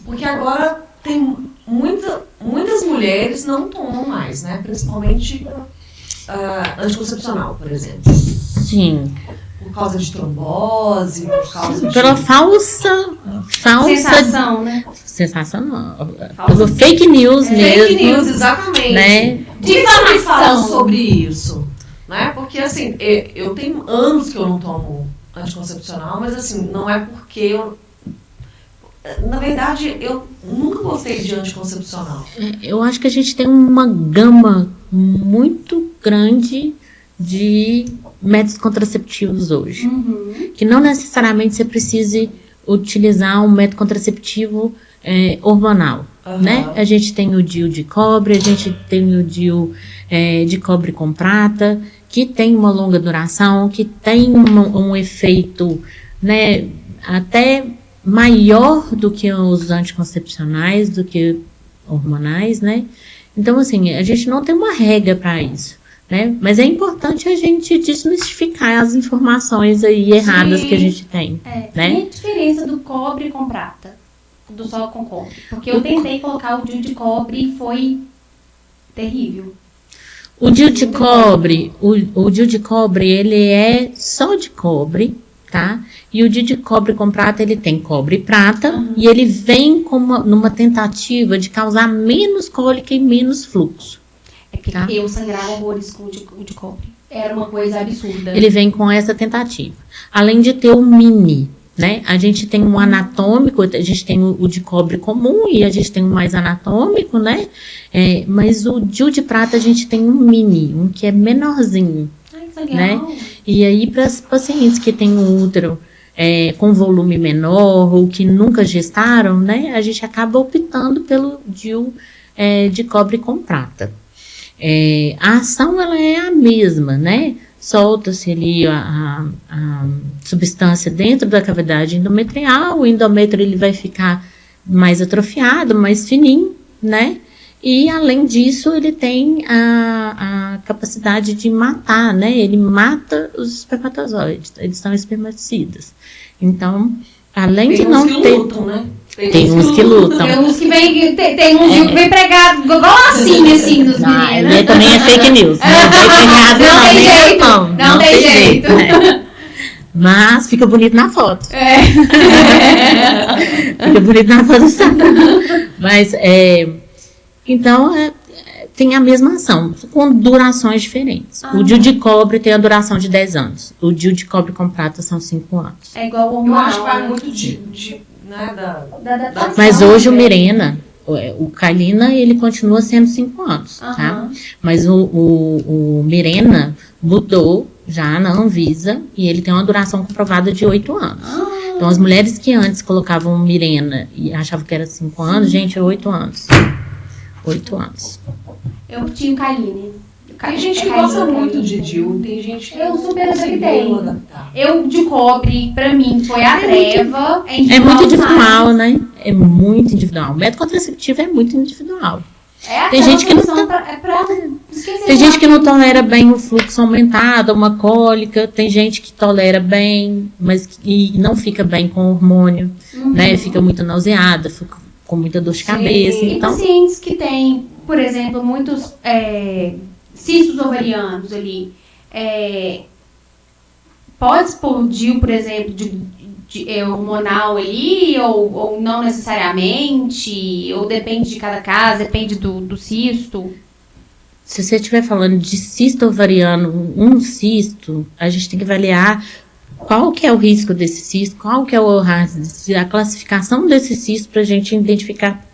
porque agora tem muitas mulheres não tomam mais, né? Principalmente anticoncepcional, por exemplo. Sim. Por causa de trombose, por causa Pela de... falsa Sensação, né? sensação não. Pelo fake news mesmo. Fake news, exatamente. Né? Por que você me fala sobre isso? Né? Porque, assim, eu tenho anos que eu não tomo anticoncepcional, mas, assim, não é porque eu... Na verdade, eu nunca gostei de anticoncepcional. Eu acho que a gente tem uma gama muito grande de métodos contraceptivos hoje. Que não necessariamente você precise utilizar um método contraceptivo hormonal. Né? A gente tem o DIU de cobre, a gente tem o DIU de cobre com prata, que tem uma longa duração, que tem um efeito, né, até maior do que os anticoncepcionais, do que hormonais, né? Então, assim, a gente não tem uma regra para isso, né? Mas é importante a gente desmistificar as informações aí erradas que a gente tem, né? E a diferença do cobre com prata? Do sol com cobre? Porque eu tentei colocar o DIU de cobre e foi terrível. O DIU de cobre, o DIU de cobre, ele é só de cobre, tá? E o DIU de cobre com prata, ele tem cobre e prata, e ele vem numa tentativa de causar menos cólica e menos fluxo. É porque Tá. eu sangrava horrores com o de cobre. Era uma coisa absurda. Ele vem com essa tentativa. Além de ter o mini, né? A gente tem um anatômico, a gente tem o de cobre comum e a gente tem um mais anatômico, né? Mas o DIU de prata a gente tem um mini, um que é menorzinho. Ai, que legal. Né? E aí, para as pacientes que têm um útero com volume menor ou que nunca gestaram, né? A gente acaba optando pelo DIU de cobre com prata. A ação, ela é a mesma, né? Solta-se ali a substância dentro da cavidade endometrial, o endométrio ele vai ficar mais atrofiado, mais fininho, né? E, além disso, ele tem a capacidade de matar, né? Ele mata os espermatozoides, eles são espermicidas. Então, além de não ter... Lutam, né? Tem uns que lutam. Tem uns que vem, tem uns que vem pregado igual assim nos meninos. Ele também é fake news. Não tem jeito. Né? Mas fica bonito na foto. Fica bonito na foto, sabe? Mas, então, tem a mesma ação, com durações diferentes. O DIU de cobre tem a duração de 10 anos. O DIU de cobre com prata são 5 anos. É igual o Eu hormonal. acho que vai muito né, da adaptação. Mas hoje o Mirena, o Kyleena, ele continua sendo 5 anos, tá? Mas o Mirena mudou já na Anvisa e ele tem uma duração comprovada de 8 anos. Então, as mulheres que antes colocavam Mirena e achavam que era 5 anos, gente, é 8 anos. 8 anos. Eu tinha o Kyleena. Tem gente que gosta muito de DIU, tem gente que Eu super conseguiu adaptei. adaptar. Eu, de cobre, pra mim, foi a treva. É muito individual, né? É muito individual. O método contraceptivo é muito individual. Tem gente que não Tem gente que não tolera bem o fluxo aumentado, uma cólica. Tem gente que tolera bem, mas e não fica bem com o hormônio, né? Fica muito nauseada, fica com muita dor de cabeça. Tem Então, pacientes que têm, por exemplo, muitos cistos ovarianos ali. Pode expor DIU, por exemplo, de hormonal ali, ou não necessariamente, ou depende de cada caso, depende do cisto. se você estiver falando de cisto ovariano, um cisto, a gente tem que avaliar qual que é o risco desse cisto, qual que é a classificação desse cisto para a gente identificar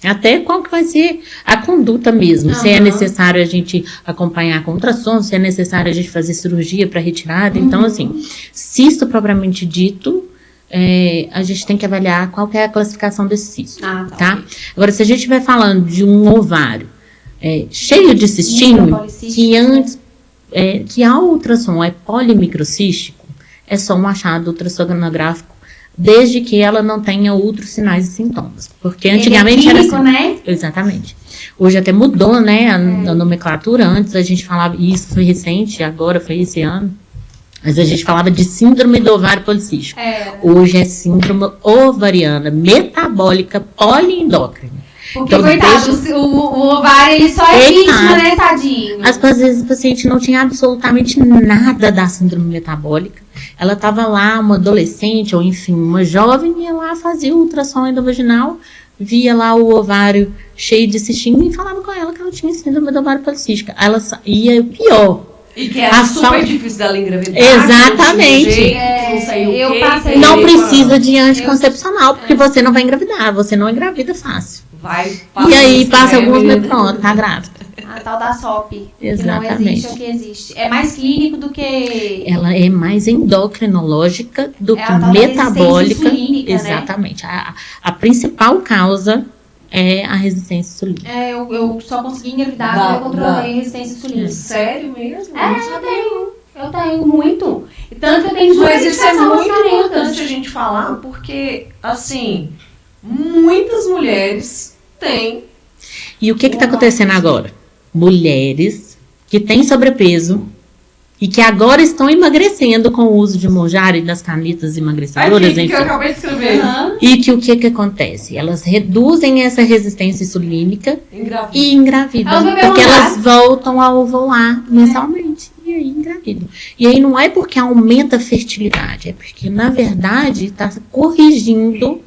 até qual que vai ser a conduta mesmo. Se é necessário a gente acompanhar com ultrassom, se é necessário a gente fazer cirurgia para retirada. Então, assim, cisto propriamente dito, a gente tem que avaliar qual que é a classificação desse cisto, tá? Agora, se a gente estiver falando de um ovário cheio de cistinho, que antes, que a ultrassom é polimicrocístico, é só um achado ultrassonográfico, desde que ela não tenha outros sinais e sintomas. Porque antigamente químico, era assim. Né? Exatamente. Hoje até mudou, né, a nomenclatura. Antes a gente falava, e isso foi recente, agora foi esse ano, mas a gente falava de síndrome do ovário policístico. Hoje é síndrome ovariana metabólica poliendócrina. Porque, Então, coitado, o ovário, ele só é vítima, né, tadinho? Às vezes o paciente não tinha absolutamente nada da síndrome metabólica. Ela estava lá, uma adolescente, ou enfim, uma jovem, ia lá, fazia o ultrassom endovaginal, via lá o ovário cheio de cistinho e falava com ela que ela tinha síndrome do ovário policística. Ela ia pior. E que era super difícil dela engravidar. Exatamente. Não sei o eu quê. passei- Não precisa de anticoncepcional, porque você não vai engravidar, você não engravida fácil. Vai, E aí passa alguns meses. meses, pronto, tá grávida. A tal da SOP, que não Exatamente. existe, é o que existe. É mais clínico do que... Ela é mais endocrinológica do É a que tal da metabólica. resistência insulínica, né? Exatamente. A principal causa é a resistência insulínica. Eu só consegui engravidar Dá, quando eu controlei dá. a resistência insulínica. Sério mesmo? Eu tenho muito. Tanto que eu tenho Mas isso é supermedicação muito às 40. importante a gente falar, porque, assim, muitas mulheres têm. E o que está acontecendo agora? Mulheres que têm sobrepeso e que agora estão emagrecendo com o uso de Mounjaro e das canetas emagrecedoras, Aqui, que eu enfim. acabei de escrever. E que o que acontece? Elas reduzem essa resistência insulínica Engravida. e engravidam. Elas bebem Porque Mounjaro. elas voltam a ovular mensalmente. E aí engravidam. E aí não é porque aumenta a fertilidade, é porque, na verdade, está corrigindo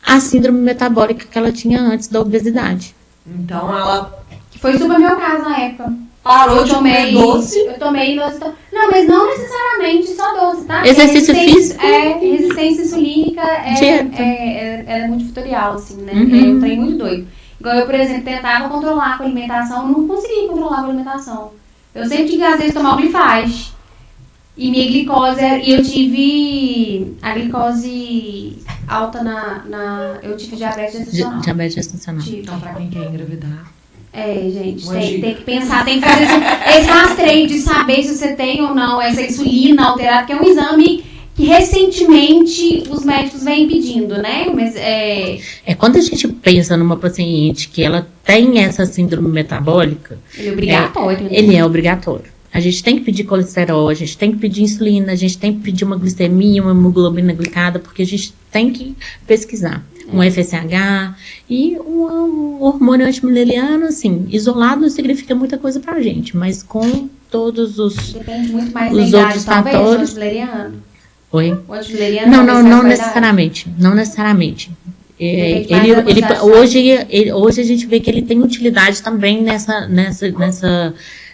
a síndrome metabólica que ela tinha antes da obesidade. Então ela Que foi super meu caso na época. parou Eu de comer tomei doce. Eu tomei doce. Não, mas não necessariamente só doce, tá? Exercício Resistência- físico. Resistência insulínica Dieta. ela é multifatorial, assim, né? Uhum. É um trem muito doido. Igual eu, por exemplo, tentava controlar com a alimentação, não conseguia controlar com a alimentação. Eu sempre tive que, às vezes, tomar o glifage. E minha glicose, e eu tive a glicose alta eu tive diabetes gestacional. Diabetes gestacional. Tive. Então, pra quem quer engravidar. Gente, Uma dica. tem que pensar, tem que fazer esse rastreio de saber se você tem ou não essa insulina alterada, que é um exame que recentemente os médicos vêm pedindo, né? Mas Quando a gente pensa numa paciente que ela tem essa síndrome metabólica, ele é obrigatório. né? ele é obrigatório. A gente tem que pedir colesterol, a gente tem que pedir insulina, a gente tem que pedir uma glicemia, uma hemoglobina glicada, porque a gente tem que pesquisar. Um FSH e um hormônio antimileriano, assim, isolado não significa muita coisa pra gente, mas com todos os... Depende muito mais da Os idade, outros talvez, fatores- o antileriano. Oi? O antileriano Não, talvez mais não da idade. necessariamente. Não necessariamente. Depende mais da quantidade. Hoje a gente vê que ele tem utilidade também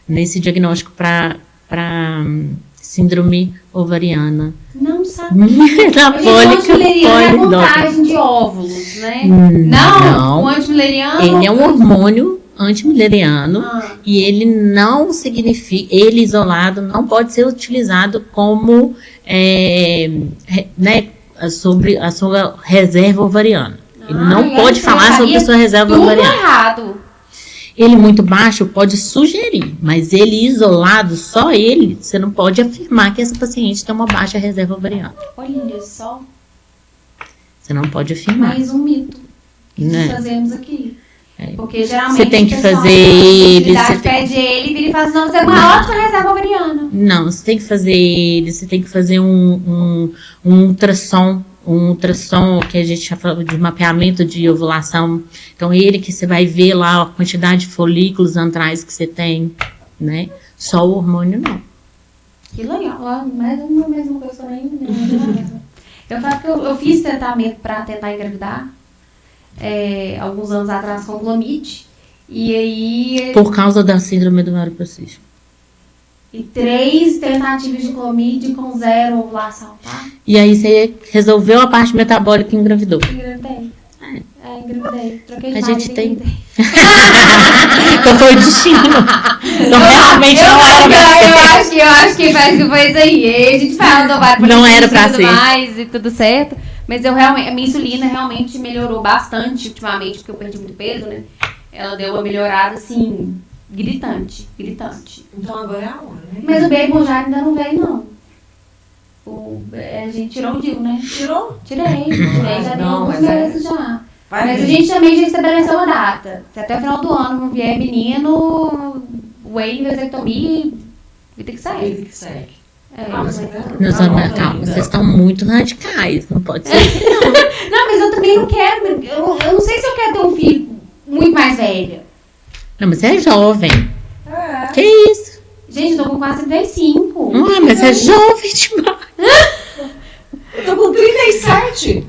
nesse diagnóstico para síndrome ovariana. Não sabe. Metabólica O antimileriano é a poliendócrina. contagem de óvulos, né? Não. O antimileriano... Ele é um hormônio antimileriano Ah. e ele não significa, ele isolado não pode ser utilizado como sobre a sua reserva ovariana. Ele não eu pode sei, falar eu sobre a sabia sua reserva tudo ovariana. errado. Ele muito baixo pode sugerir, mas ele isolado, só ele, você não pode afirmar que essa paciente tem uma baixa reserva ovariana. Olha só, Você não pode afirmar. mais um mito que Né? fazemos aqui. É. Porque geralmente Você tem que o pessoal fazer da ele, fertilidade você tem- pede ele e vira e fala assim, não, você é uma ótima reserva ovariana. Não, você tem que fazer ele, você tem que fazer um ultrassom, que a gente já falou de mapeamento de ovulação. Então, ele que você vai ver lá a quantidade de folículos antrais que você tem, né? Só o hormônio não. Que legal, ó, mas não é a mesma coisa também. Né? Eu falo que eu fiz tratamento para tentar engravidar, alguns anos atrás com Clomid, e aí... Por causa da síndrome do ovário policístico. E 3 tentativas de Clomid com 0 ovulação, tá? E aí você resolveu a parte metabólica e engravidou. Engravidei. Engravidei. Troquei de A marido gente e tem- engravidei. Então foi o destino. Então realmente não era pra ser. Eu acho que foi isso aí. A gente fala do ovário Não era pra policístico e ser. tudo mais e tudo certo. Mas a minha insulina realmente melhorou bastante ultimamente, porque eu perdi muito peso, né? Ela deu uma melhorada, assim, gritante. Então agora é a hora, né? Mas o Baby Mounjaro ainda não veio, não. A gente tirou o DIU, né? Tirou? Tirei, já deu Não, alguns mas é- meses já. Vai Mas a vir. gente também já estabeleceu uma data. Se até o final do ano não vier menino, whey, vasectomia, vida que segue. Vida que segue. É, mas mas- Meus amigos, calma, vocês estão muito radicais, não pode ser. Não, mas eu também não quero. Eu não sei se eu quero ter um filho muito mais velho. Não, mas você é jovem. É. Que isso? Gente, eu tô com quase 35. Ah, mas é jovem demais. Eu tô com 37.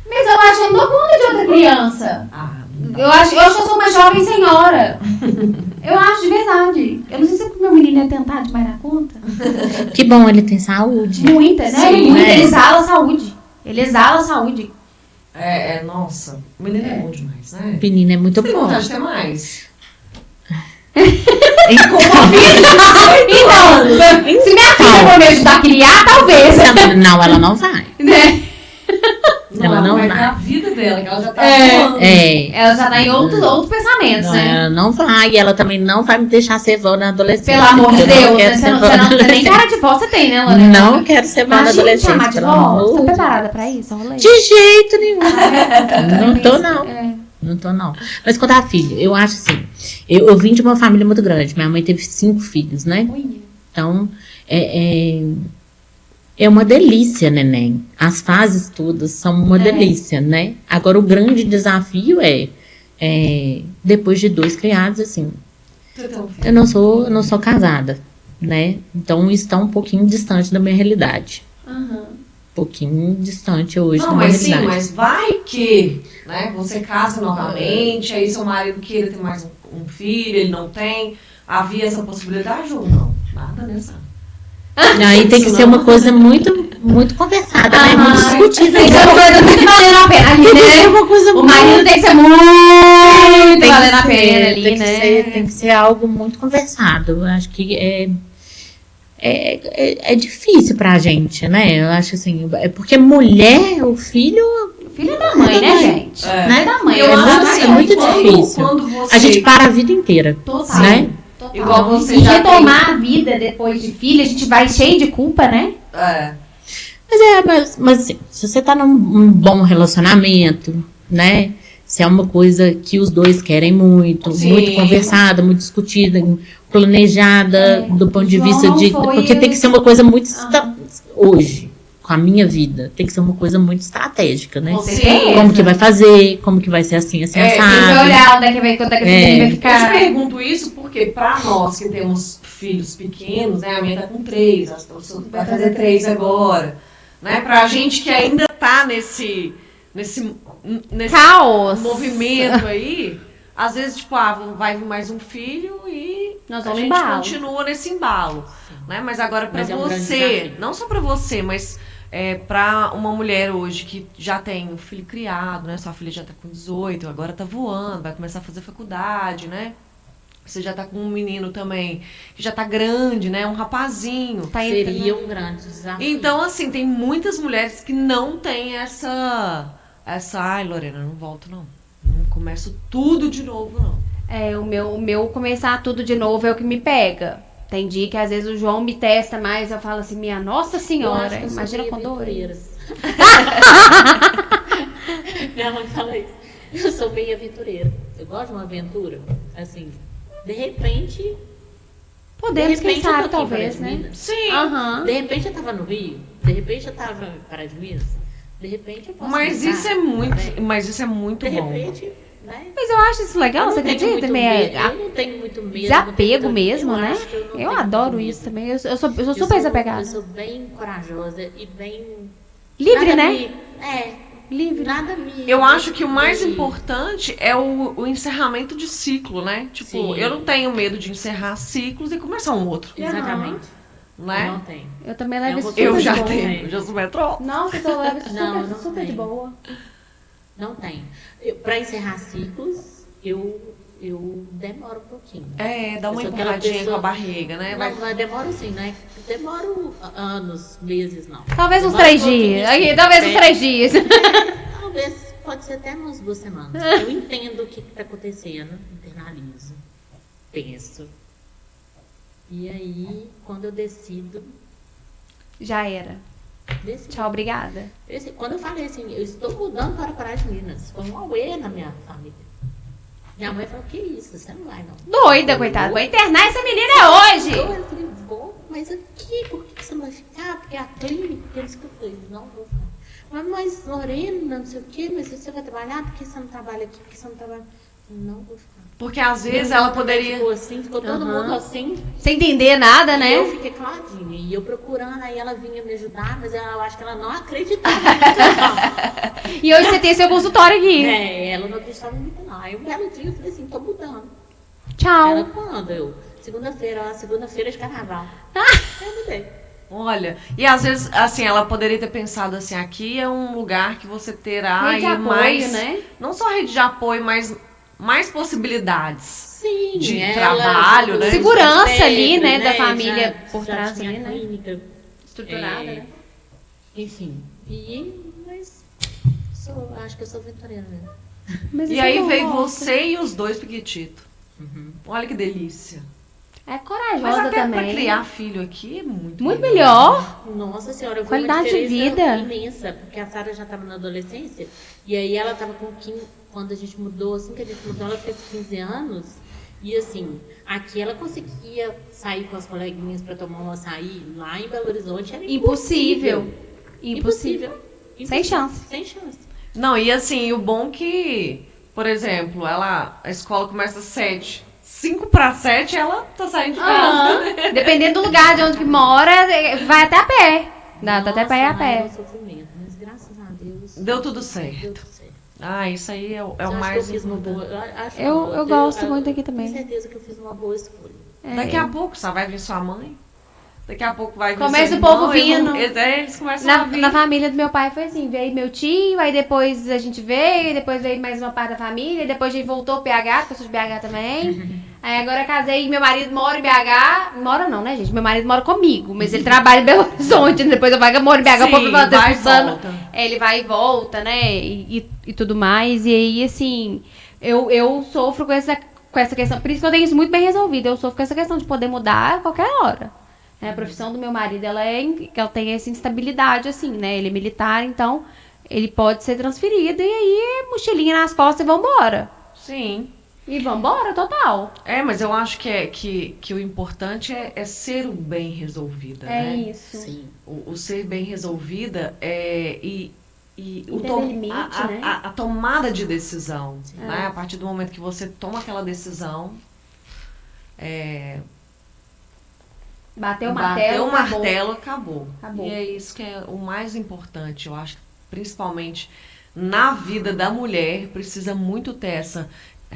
Mas eu acho que eu não dou conta de outra criança. Ah, Eu acho que eu sou uma jovem senhora. Eu acho de verdade. Eu não sei se o meu menino é tentado demais na conta. Que bom, ele tem saúde. Muita, né? Sim, Muita. né? Ele exala saúde. Ele exala saúde. nossa. O menino é bom demais, né? Menino é muito Tem bom. vontade de ter mais. Então, se minha filha for me ajudar a criar, talvez. Não, ela não vai. Né? Ela não vai vai. na vida dela, que ela já tá É. voando. É. Ela já tá em outros pensamentos, Não, né? ela não vai. E ela também não vai me deixar ser vó na adolescência. Pelo amor de Eu não Deus, quero né? ser vó Você na não tem nem adolescência. cara de vó, você tem, né, Lorena? Não quero ser vó na Imagina adolescência. chamar de pelo vó. amor Você tá de preparada pra isso? Rolê? De jeito nenhum. Não Não tô, não. É. Não tô, não. Mas quanto a filho, eu acho assim. Eu vim de uma família muito grande. Minha mãe teve 5 filhos, né? Então, é uma delícia, neném. As fases todas são uma delícia, né? Agora, o grande desafio é depois de 2 criados, assim, Você tem um filho. eu não sou casada, né? Então, isso está um pouquinho distante da minha realidade. Aham. Um pouquinho distante hoje Não, da minha mas sim, realidade. mas vai que, né? Você casa novamente, aí seu marido queira ter mais um filho, ele não tem. Havia essa possibilidade ou não? Nada nessa. Aí tem que ser uma coisa muito, muito conversada, né? Muito discutida. Tem que ser uma coisa muito valendo a pena ali, Tem que ser né? uma coisa O marido tem que ser muito tem valendo a que pena ser, ali, tem que né? tem que ser algo muito conversado. Eu acho que é difícil pra gente, né? Eu acho assim, porque mulher, o filho, Filho da mãe, né, gente? É. Não é da mãe. Eu é acho da assim, mãe. muito quando- difícil. Quando você... a gente para a vida inteira, Total. né? Total. Igual você e já retomar a vida depois de filho, a gente vai cheio de culpa, né? É. Mas assim, se você tá num bom relacionamento, né? Se é uma coisa que os dois querem muito, Sim. muito conversada, muito discutida, planejada do ponto de João vista não de. foi Porque tem que ser uma coisa muito. Aham. Hoje, com a minha vida, tem que ser uma coisa muito estratégica, né? Com Sim. certeza. Como que vai fazer, como que vai ser assim, assim, É, Tem que assado. olhar onde é que vai, quando é que esse menino vai Eu te ficar. pergunto isso porque pra nós que temos filhos pequenos, né? A minha tá com 3, vai fazer 3 agora. Né? Pra gente que ainda tá nesse Caos. movimento aí, às vezes, tipo, vai vir mais um filho e Nós a vamos gente embalo. continua nesse embalo. Né? Mas agora pra Mas é um grande você, desafio. não só pra você, mas pra uma mulher hoje que já tem um filho criado, né? Sua filha já tá com 18, agora tá voando, vai começar a fazer faculdade, né? Você já tá com um menino também que já tá grande, né? Um rapazinho. Tá Seria um grande desafio. Então, assim, tem muitas mulheres que não têm ai, Lorena, não volto não. Não começo tudo de novo, não. O meu começar tudo de novo é o que me pega. Tem dia que às vezes o João me testa mais, eu falo assim, minha Nossa Eu acho Senhora, que eu sou imagina meio com 2. aventureira. Minha mãe fala isso. Eu sou bem aventureira. Eu gosto de uma aventura. Assim, de repente. Podemos, de repente quem sabe, eu tô aqui em talvez, Pará de né? Minas. Sim. Aham. De repente eu tava no Rio. De repente eu tava em Pará de Minas. De repente eu posso Mas mudar, isso é muito, né? mas isso é muito De bom. repente, né? Mas eu acho isso legal, Eu você não tenho acredita? muito Meio medo, eu não tenho muito medo. desapego eu mesmo, né? acho que não Eu tenho adoro muito isso medo. também. Eu sou super Eu desapegada. sou bem corajosa e bem. Livre, nada né? Livre. Nada me. Eu acho que o mais me- importante é o encerramento de ciclo, né? Tipo, Sim. eu não tenho medo de encerrar ciclos e começar um outro, Exatamente. Eu né? não tenho. Eu também levo isso Eu super Eu de já boa. tenho, eu já sou metrô. Nossa, eu levo isso Não, super, não super de tenho. boa. Não tenho. Para encerrar ciclos, eu demoro um pouquinho. Dá uma Eu sou aquela empurradinha com pessoa- a barriga, né? Não, mas demoro sim, né? Demoro anos, meses, não. Talvez uns Demora 3 um pouquinho, dias. sim. Aqui, talvez uns 3 dias. Talvez, pode ser até umas 2 semanas. Eu entendo o que está acontecendo, internalizo, penso. E aí, quando eu decido, Já era. Tchau, obrigada. Quando eu falei assim, eu estou mudando para Pará de Minas, foi um auê na minha família. Minha mãe falou, que isso, você não vai não. Doida, coitada. Vou internar essa menina hoje. Eu falei, vou, mas aqui, por que você não vai ficar? Porque a clínica, porque eles que eu falei, não vou ficar. Mas Lorena, não sei o quê, mas você vai trabalhar? Por que você não trabalha aqui? Por que você não trabalha? Eu não vou ficar. Porque às vezes ela poderia... Ficou todo mundo assim. Sem entender nada, né? E eu fiquei caladinha. E eu procurando, aí ela vinha me ajudar, mas eu acho que ela não acreditava. E hoje você tem seu consultório aqui. Ela não acreditava muito não. Aí um belo dia eu falei assim, tô mudando. Tchau. Ela, quando? Segunda-feira de carnaval. Eu mudei. Olha, e às vezes, assim, ela poderia ter pensado assim, aqui é um lugar que você terá Rede de aí apoio, mais... né? Não só rede de apoio, mas mais possibilidades. Sim, de ela, trabalho, né? Segurança ali, né, da já- família por já trás tinha ali, né? clínica, Estruturada, né? enfim. Mas acho que eu sou aventureira mesmo. Mas E isso aí é bom, veio ó. você e os dois piquititos. Olha que delícia. É Mas corajosa até também. pra criar filho aqui é muito Muito melhor. Nossa senhora, eu vi Qualidade uma de diferença vida. imensa, porque a Sara já estava na adolescência, e aí ela estava com 15, quando a gente mudou, assim que a gente mudou, ela fez 15 anos, e assim, aqui ela conseguia sair com as coleguinhas para tomar um açaí, lá em Belo Horizonte era Impossível. Impossível. Sem chance. Sem chance. Não, e assim, o bom que, por exemplo, a escola começa às 7. 5 para 7 ela tá saindo de casa. Aham. Dependendo do lugar de onde que mora, vai até a pé. Dá até pra ir a Nossa, lá era pé. um sofrimento, mas graças a Deus. Deu tudo certo. Deu tudo certo. Ah, isso aí é o Eu acho mais que eu fiz uma importante. boa. Eu gosto muito aqui também. Tenho certeza que eu fiz uma boa escolha. Daqui a pouco só vai vir sua mãe. Daqui a pouco vai vir Começa seu o povo irmão, eles vão- vindo. Eles começam a vir. Na família do meu pai foi assim, veio meu tio, aí depois a gente veio, e depois veio mais uma parte da família, e depois a gente voltou pro BH, porque eu sou de BH também. Aí agora eu casei e meu marido mora em BH. Mora não, né, gente? Meu marido mora comigo, mas ele trabalha em Belo Horizonte, depois eu moro em BH, Sim, o povo vai vai e expulsando. volta. Ele vai e volta, né? E tudo mais. E aí, assim, eu sofro com essa questão. Por isso que eu tenho isso muito bem resolvido. Eu sofro com essa questão de poder mudar a qualquer hora. Né? A profissão do meu marido, ela tem essa instabilidade, assim, né? Ele é militar, então ele pode ser transferido. E aí, mochilinha nas costas e vambora. Sim. E vambora, total. Mas eu acho que o importante é ser o bem resolvida, É né? isso. Sim. O ser bem resolvida e Entender limite, né? a tomada de decisão, né? A partir do momento que você toma aquela decisão, Bateu o bateu martelo, o acabou. martelo, acabou. Acabou. E é isso que é o mais importante, eu acho, principalmente na vida da mulher, precisa muito ter essa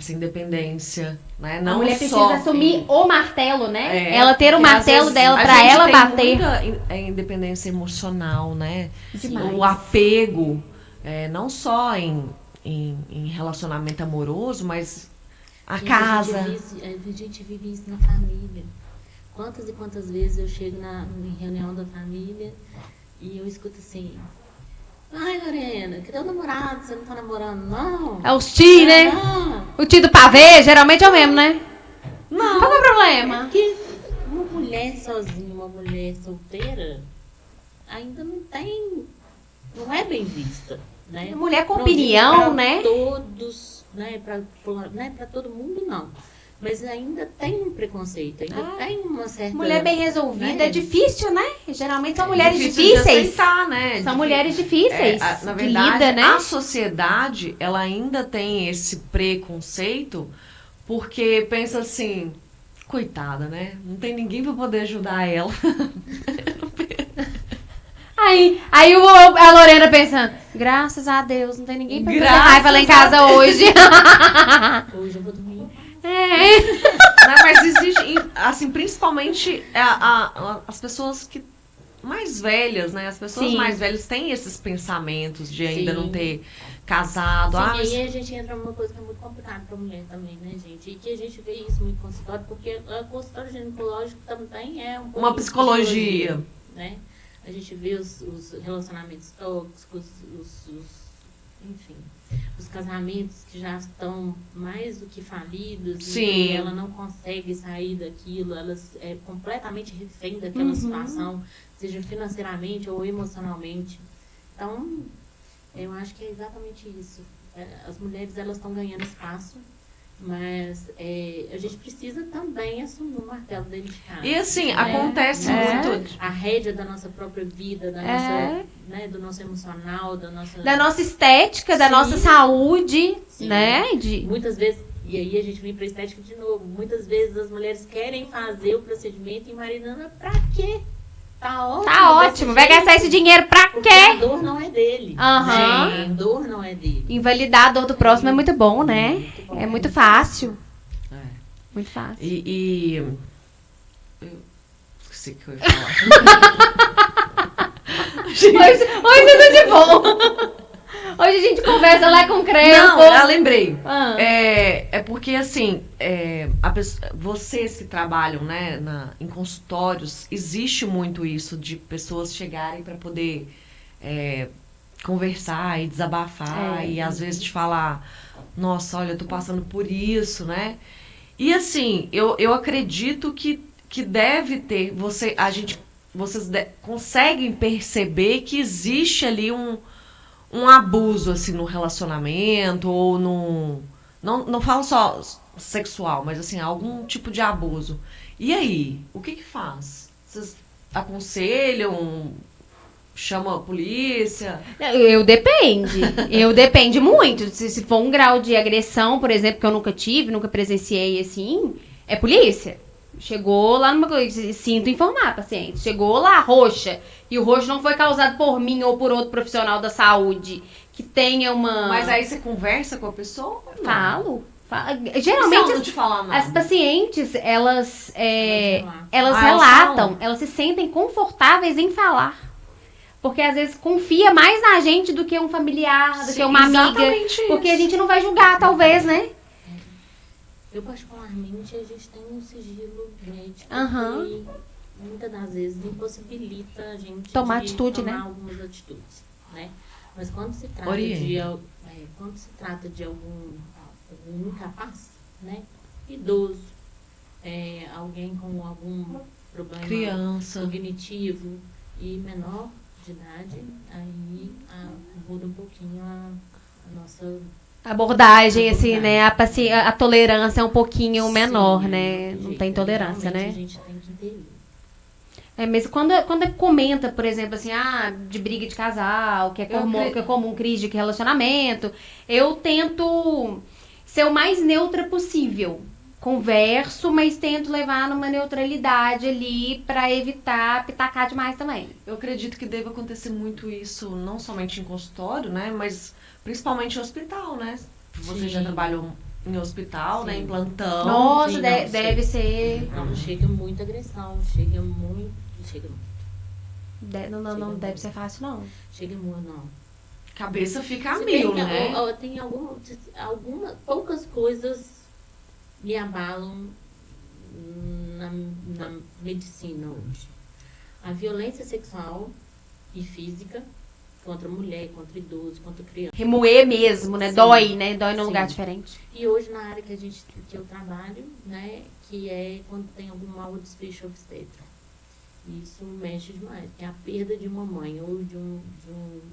independência, né? Não A mulher precisa só assumir o martelo, né? É, ela ter o porque às martelo vezes dela a pra gente ela tem bater. muita independência emocional, né? Demais. O apego, não só em relacionamento amoroso, mas a Gente, casa. A gente vive isso na família. Quantas e quantas vezes eu chego em reunião da família e eu escuto assim: ai, Lorena, cadê o namorado? Você não tá namorando, não? É os tio, né? Não. O tio do pavê, geralmente é o mesmo, né? Não. Qual que é o problema? Porque uma mulher sozinha, uma mulher solteira, ainda não é bem vista, né? Mulher com Não digo opinião, pra né? todos, né? Pra todo mundo, não. Mas ainda tem um preconceito, ainda tem uma certa... Mulher bem resolvida né? é difícil, né? Geralmente são mulheres Difícil de difíceis. aceitar, né? São mulheres difíceis Na de verdade, lida, né? a sociedade, ela ainda tem esse preconceito, porque pensa assim, coitada, né? Não tem ninguém pra poder ajudar ela. Aí a Lorena pensando, graças a Deus, não tem ninguém pra fazer Graças raiva lá em a casa hoje. Hoje eu vou dormir. Né? Mas existe, assim, principalmente as pessoas que mais velhas, né? As pessoas Sim. mais velhas têm esses pensamentos de ainda Sim. não ter casado. Sim, mas- e aí a gente entra numa coisa que é muito complicada pra mulher também, né, gente? E que a gente vê isso muito no consultório, porque o consultório ginecológico também é um pouco Uma de psicologia. né? A gente vê os relacionamentos tóxicos, enfim, os casamentos que já estão mais do que falidos, Sim. e ela não consegue sair daquilo, ela é completamente refém daquela situação, seja financeiramente ou emocionalmente. Então, eu acho que é exatamente isso. As mulheres, elas estão ganhando espaço, mas a gente precisa também assumir o martelo dentro de casa. E assim, né? acontece muito. A rédea da nossa própria vida, da nossa, né, do nosso emocional, da nossa estética, da Sim. nossa saúde, Sim. né? Muitas vezes, e aí a gente vem para a estética de novo, muitas vezes as mulheres querem fazer o procedimento e maridana, pra quê? Tá ótimo. Tá ótimo. Vai gastar esse dinheiro pra porque a quê? dor não é dele. Aham. Né? A dor não é dele. Invalidar a dor do próximo é muito bom, né? Muito bom. É muito fácil. É. Muito fácil. Eu esqueci o que eu ia falar. Hoje tudo de bom. Hoje a gente conversa lá com o Crespo. Não, eu lembrei. Ah. É porque, assim, vocês que trabalham, né, em consultórios, existe muito isso de pessoas chegarem para poder conversar e desabafar e às vezes te falar, nossa, olha, eu tô passando por isso, né? E assim, eu acredito que deve ter, vocês conseguem perceber que existe ali um abuso, assim, no relacionamento, ou não falo só sexual, mas, assim, algum tipo de abuso. E aí? O que faz? Vocês aconselham? Chama a polícia? Eu depende muito. Se for um grau de agressão, por exemplo, que eu nunca tive, nunca presenciei, assim, é polícia. Chegou lá numa coisa, sinto informar, paciente. Chegou lá, roxa, e o roxo não foi causado por mim ou por outro profissional da saúde que tenha uma... Mas aí você conversa com a pessoa? Não. Falo. Se Geralmente, ela não te falar nada? as pacientes, elas elas relatam, falam? elas se sentem confortáveis em falar. Porque às vezes confia mais na gente do que um familiar, do Sim, que uma amiga. exatamente Porque isso. a gente não vai julgar, talvez, né? Eu, particularmente, a gente tem um sigilo médico Aham. que muitas das vezes impossibilita a gente Tomar de atitude, tomar né? algumas atitudes, né? Mas quando se trata de algum incapaz, né? Idoso, alguém com algum problema Criança. cognitivo e menor de idade, aí muda um pouquinho a nossa... Abordagem, assim, né? A tolerância é um pouquinho menor, né? Não tem tolerância, Realmente né? A gente tem que intervir. Mas quando comenta, por exemplo, assim, de briga de casal, que é comum crise de relacionamento, eu tento ser o mais neutra possível. Converso, mas tento levar numa neutralidade ali pra evitar pitacar demais também. Eu acredito que deve acontecer muito isso, não somente em consultório, né? Mas principalmente em hospital, né? Você Sim. já trabalhou em hospital, né? Sim. Em plantão. Nossa, sim, deve ser... Não, chega muita agressão, chega muito. Não deve ser fácil, não. Chega muito, não. Cabeça fica a Se bem mil, que, né? tem poucas coisas me abalam na medicina hoje. A violência sexual e física contra mulher, contra idoso, contra criança. Remoer mesmo, né? Sim. Dói, né? Dói num Sim. lugar diferente. E hoje na área que eu trabalho, né, que é quando tem algum mau desfecho obstétrico. Isso mexe demais, porque a perda de uma mãe ou de um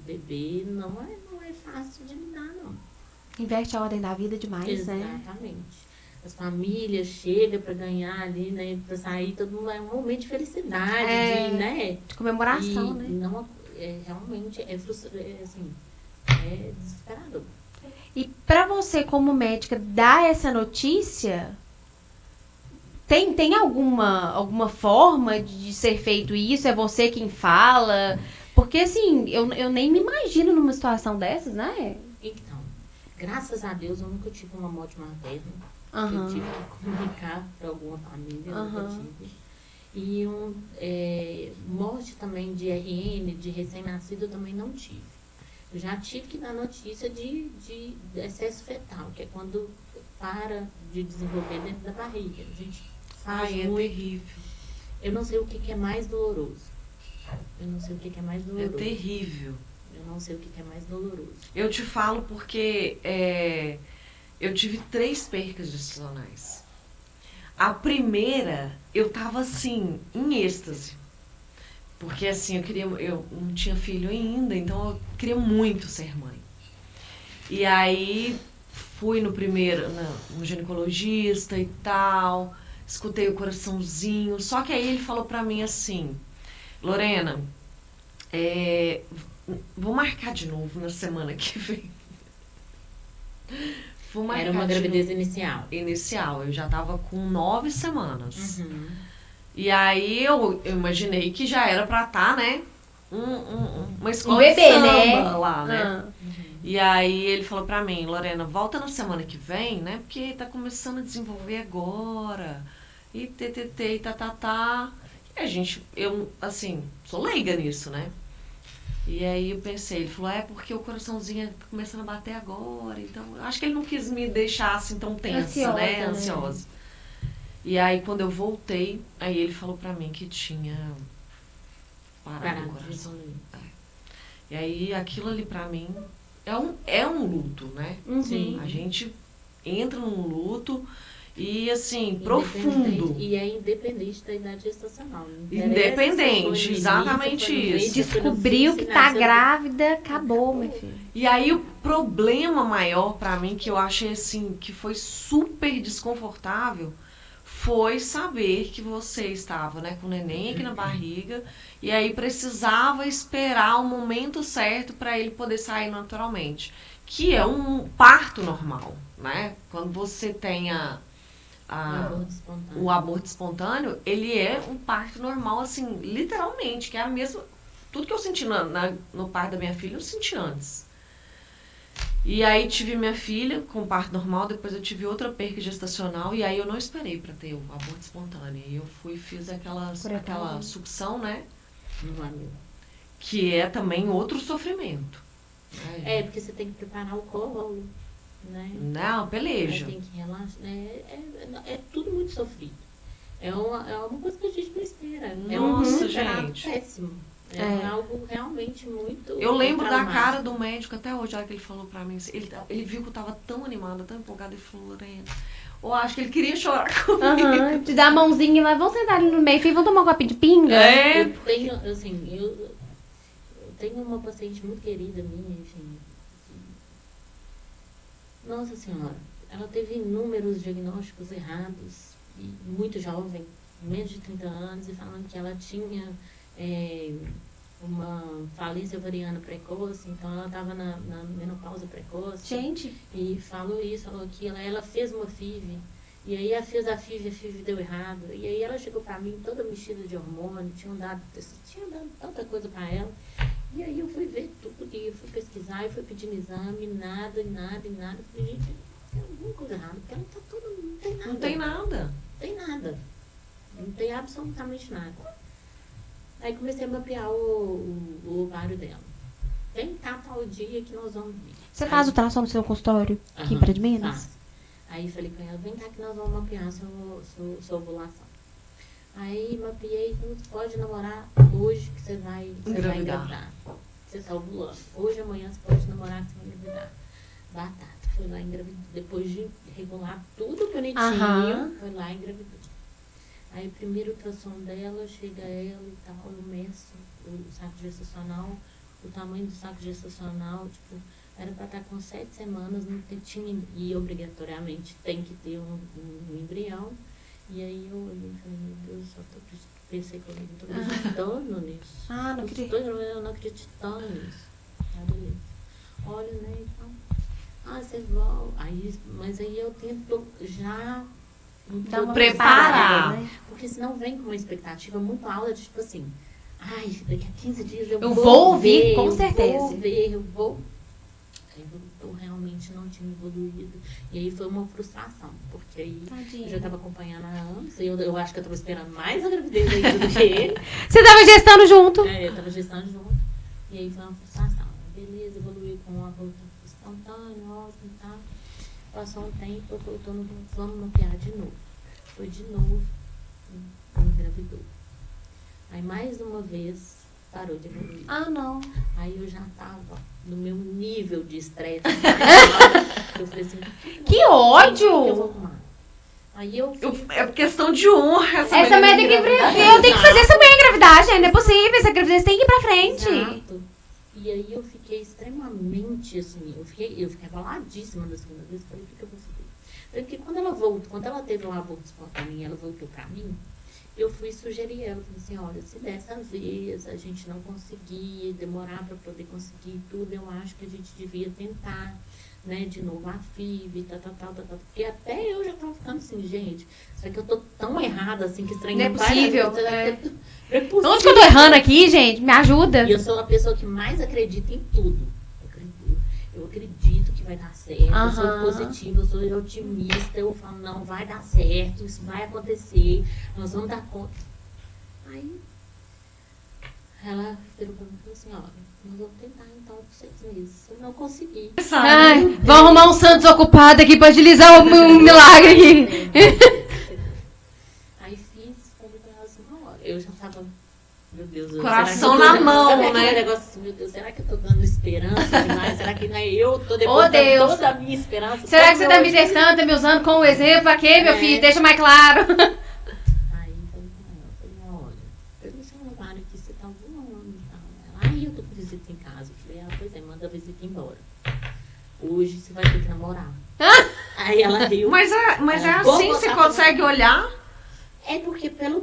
bebê não é fácil de lidar, não. Inverte a ordem da vida demais, né? Exatamente. As famílias chegam para ganhar ali, né, para sair, todo mundo é um momento de felicidade, né? De comemoração, E né? não, realmente é frustrante, assim, é desesperador. E pra você, como médica, dar essa notícia, tem alguma forma de ser feito isso? É você quem fala? Porque, assim, eu nem me imagino numa situação dessas, né? Então, graças a Deus, eu nunca tive uma morte materna. Aham. Eu tive que comunicar para alguma família, nunca Aham. tive. E morte também de RN, de recém-nascido, eu também não tive. Eu já tive que dar notícia de excesso fetal, que é quando para de desenvolver dentro da barriga. A gente faz Ai, é muito. terrível. Eu não sei o que é mais doloroso. Eu não sei o que é mais É doloroso. terrível. Eu não sei o que é mais doloroso. Eu te falo porque eu tive 3 percas gestacionais. A primeira, eu tava assim, em êxtase. Porque assim, eu não tinha filho ainda, então eu queria muito ser mãe. E aí fui no ginecologista e tal, escutei o coraçãozinho. Só que aí ele falou pra mim assim, Lorena, vou marcar de novo na semana que vem. Era uma gravidez inicial. Inicial, eu já tava com 9 semanas. Uhum. E aí eu imaginei que já era pra estar, né? Uma escola bebê, de samba né? lá, né? Ah. E aí ele falou pra mim, Lorena, volta na semana que vem, né? Porque tá começando a desenvolver agora. E e tá. E a gente, eu, assim, sou leiga nisso, né? E aí eu pensei, ele falou, porque o coraçãozinho tá começando a bater agora. Então, eu acho que ele não quis me deixar assim tão tensa, né? Ansiosa. E aí quando eu voltei, aí ele falou pra mim que tinha parado o coração. E aí aquilo ali pra mim é um luto, né? Sim. A gente entra num luto e assim, profundo. E é independente da idade gestacional. Independente, exatamente isso. Descobriu que tá grávida, acabou, meu filho. E aí o problema maior pra mim, que eu achei assim, que foi super desconfortável, foi saber que você estava, né, com o neném aqui na barriga e aí precisava esperar o momento certo para ele poder sair naturalmente, que é um parto normal, né? Quando você tem o aborto espontâneo, ele é um parto normal, assim, literalmente, que é a mesma... Tudo que eu senti no parto da minha filha, eu senti antes. E aí tive minha filha com parto normal, depois eu tive outra perca gestacional e aí eu não esperei para ter o aborto espontâneo. E eu fiz aquela sucção, né? Que é também outro sofrimento. Né? Porque você tem que preparar o colo, né? Não, peleja. Aí tem que relaxar. É tudo muito sofrido. É uma coisa que a gente não espera. Nossa, gente. Péssimo. É algo realmente muito... Eu lembro da cara do médico até hoje, a hora que ele falou pra mim. Ele viu que eu tava tão animada, tão empolgada, ele falou, Lorena... Eu acho que ele queria chorar comigo. Te dá a mãozinha e vai, vamos sentar ali no meio, filho, vamos tomar um copinho de pinga? Eu tenho, assim, eu tenho uma paciente muito querida minha, enfim. Nossa Senhora, ela teve inúmeros diagnósticos errados, e muito jovem, menos de 30 anos, e falando que ela tinha... uma falência ovariana precoce, então ela estava na menopausa precoce. Gente. E falou isso, falou aquilo. Ela fez uma FIV, e aí fez a FIV deu errado. E aí ela chegou para mim toda mexida de hormônio, tinha dado tanta coisa para ela. E aí eu fui ver tudo, e eu fui pesquisar, e fui pedindo exame, nada. Eu falei, gente, tem alguma coisa errada, porque ela tá toda, não tem nada. Não tem nada. Não tem absolutamente nada. Aí comecei a mapear o ovário dela. Vem cá tal dia que nós vamos ver. Você faz o ultrassom no seu consultório aqui em Praia de Minas? Faço. Aí falei com ela, vem cá que nós vamos mapear sua ovulação. Aí mapeei, pode namorar hoje que você vai engravidar. Você tá ovulando. Hoje, amanhã você pode namorar que você vai engravidar. Batata. Foi lá engravidou. Depois de regular tudo bonitinho, foi lá e engravidou. Aí, primeiro ultrassom dela, chega ela e tal, eu meço o saco gestacional, o tamanho do saco gestacional, tipo, era para estar com 7 semanas, não tinha, e obrigatoriamente tem que ter um embrião. E aí eu olhei e falei, meu Deus, pensei que eu não estou acreditando nisso. Não acredito. Eu não acreditando nisso. Beleza. Olha, né, então, você volta. Mas aí eu tento já... Então, preparar. Né? Porque senão vem com uma expectativa muito alta de tipo assim, daqui a 15 dias eu vou ouvir, com certeza. Eu vou. Aí eu realmente não tinha evoluído. E aí foi uma frustração, porque aí eu já estava acompanhando há anos, e eu acho que eu estava esperando mais a gravidez ainda do que ele. Você estava gestando junto? Eu estava gestando junto. E aí foi uma frustração. Beleza, evoluiu com uma volta espontânea, ótimo e tal. Passou um tempo, eu voltando, vamos mapear de novo. Foi de novo, engravidou. Aí mais uma vez, parou de evoluir. Ah, não. Aí eu já tava no meu nível de estresse. Eu falei assim, Que eu vou ódio! arrumar. Aí eu fui... É questão de honra Essa mulher tem que eu tenho que fazer essa mulher engravidar, gente. Não é possível. Essa gravidez tem que ir pra frente. Exato. E aí eu fiquei extremamente, assim, eu fiquei abaladíssima na segunda vez. Falei, o que eu vou fazer? Porque quando ela teve um aborto espontâneo e ela voltou pra mim, eu fui sugerir ela, falei assim, olha, se dessa vez a gente não conseguir, demorar para poder conseguir tudo, eu acho que a gente devia tentar, né, de novo a FIV, tal. Porque até eu já tava ficando assim, gente, será que eu tô tão errada assim, que estranho Não é possível. Não é possível. Onde que eu tô errando aqui, gente? Me ajuda. E eu sou a pessoa que mais acredita em tudo. Eu acredito que vai dar certo, eu sou positiva, eu sou otimista, eu falo, não, vai dar certo, isso vai acontecer, nós vamos dar conta. Aí, ela virou pra mim e falou assim, olha, nós vamos tentar então por 6 meses, se eu não conseguir. Ai, vou arrumar um santo desocupado aqui pra agilizar um milagre aqui. Aí falei pra ela assim, olha, eu já tava... Meu Deus, coração na mão, sabe né? aquele negócio assim, meu Deus, será que eu tô dando esperança demais? Será que não é eu tô depositando Deus. toda a minha esperança? Será que só você tá hoje? me testando, tá me usando como exemplo aqui, meu É. filho? Deixa mais claro. Aí falei com ela, olha, pelo seu trabalho aqui, você tá voando e tal. Ela, eu tô com visita em casa. Eu falei, pois é, manda a visita embora. Hoje você vai ter que namorar. Aí ela riu. Mas é Vou assim, botar você pra consegue olhar? É porque pela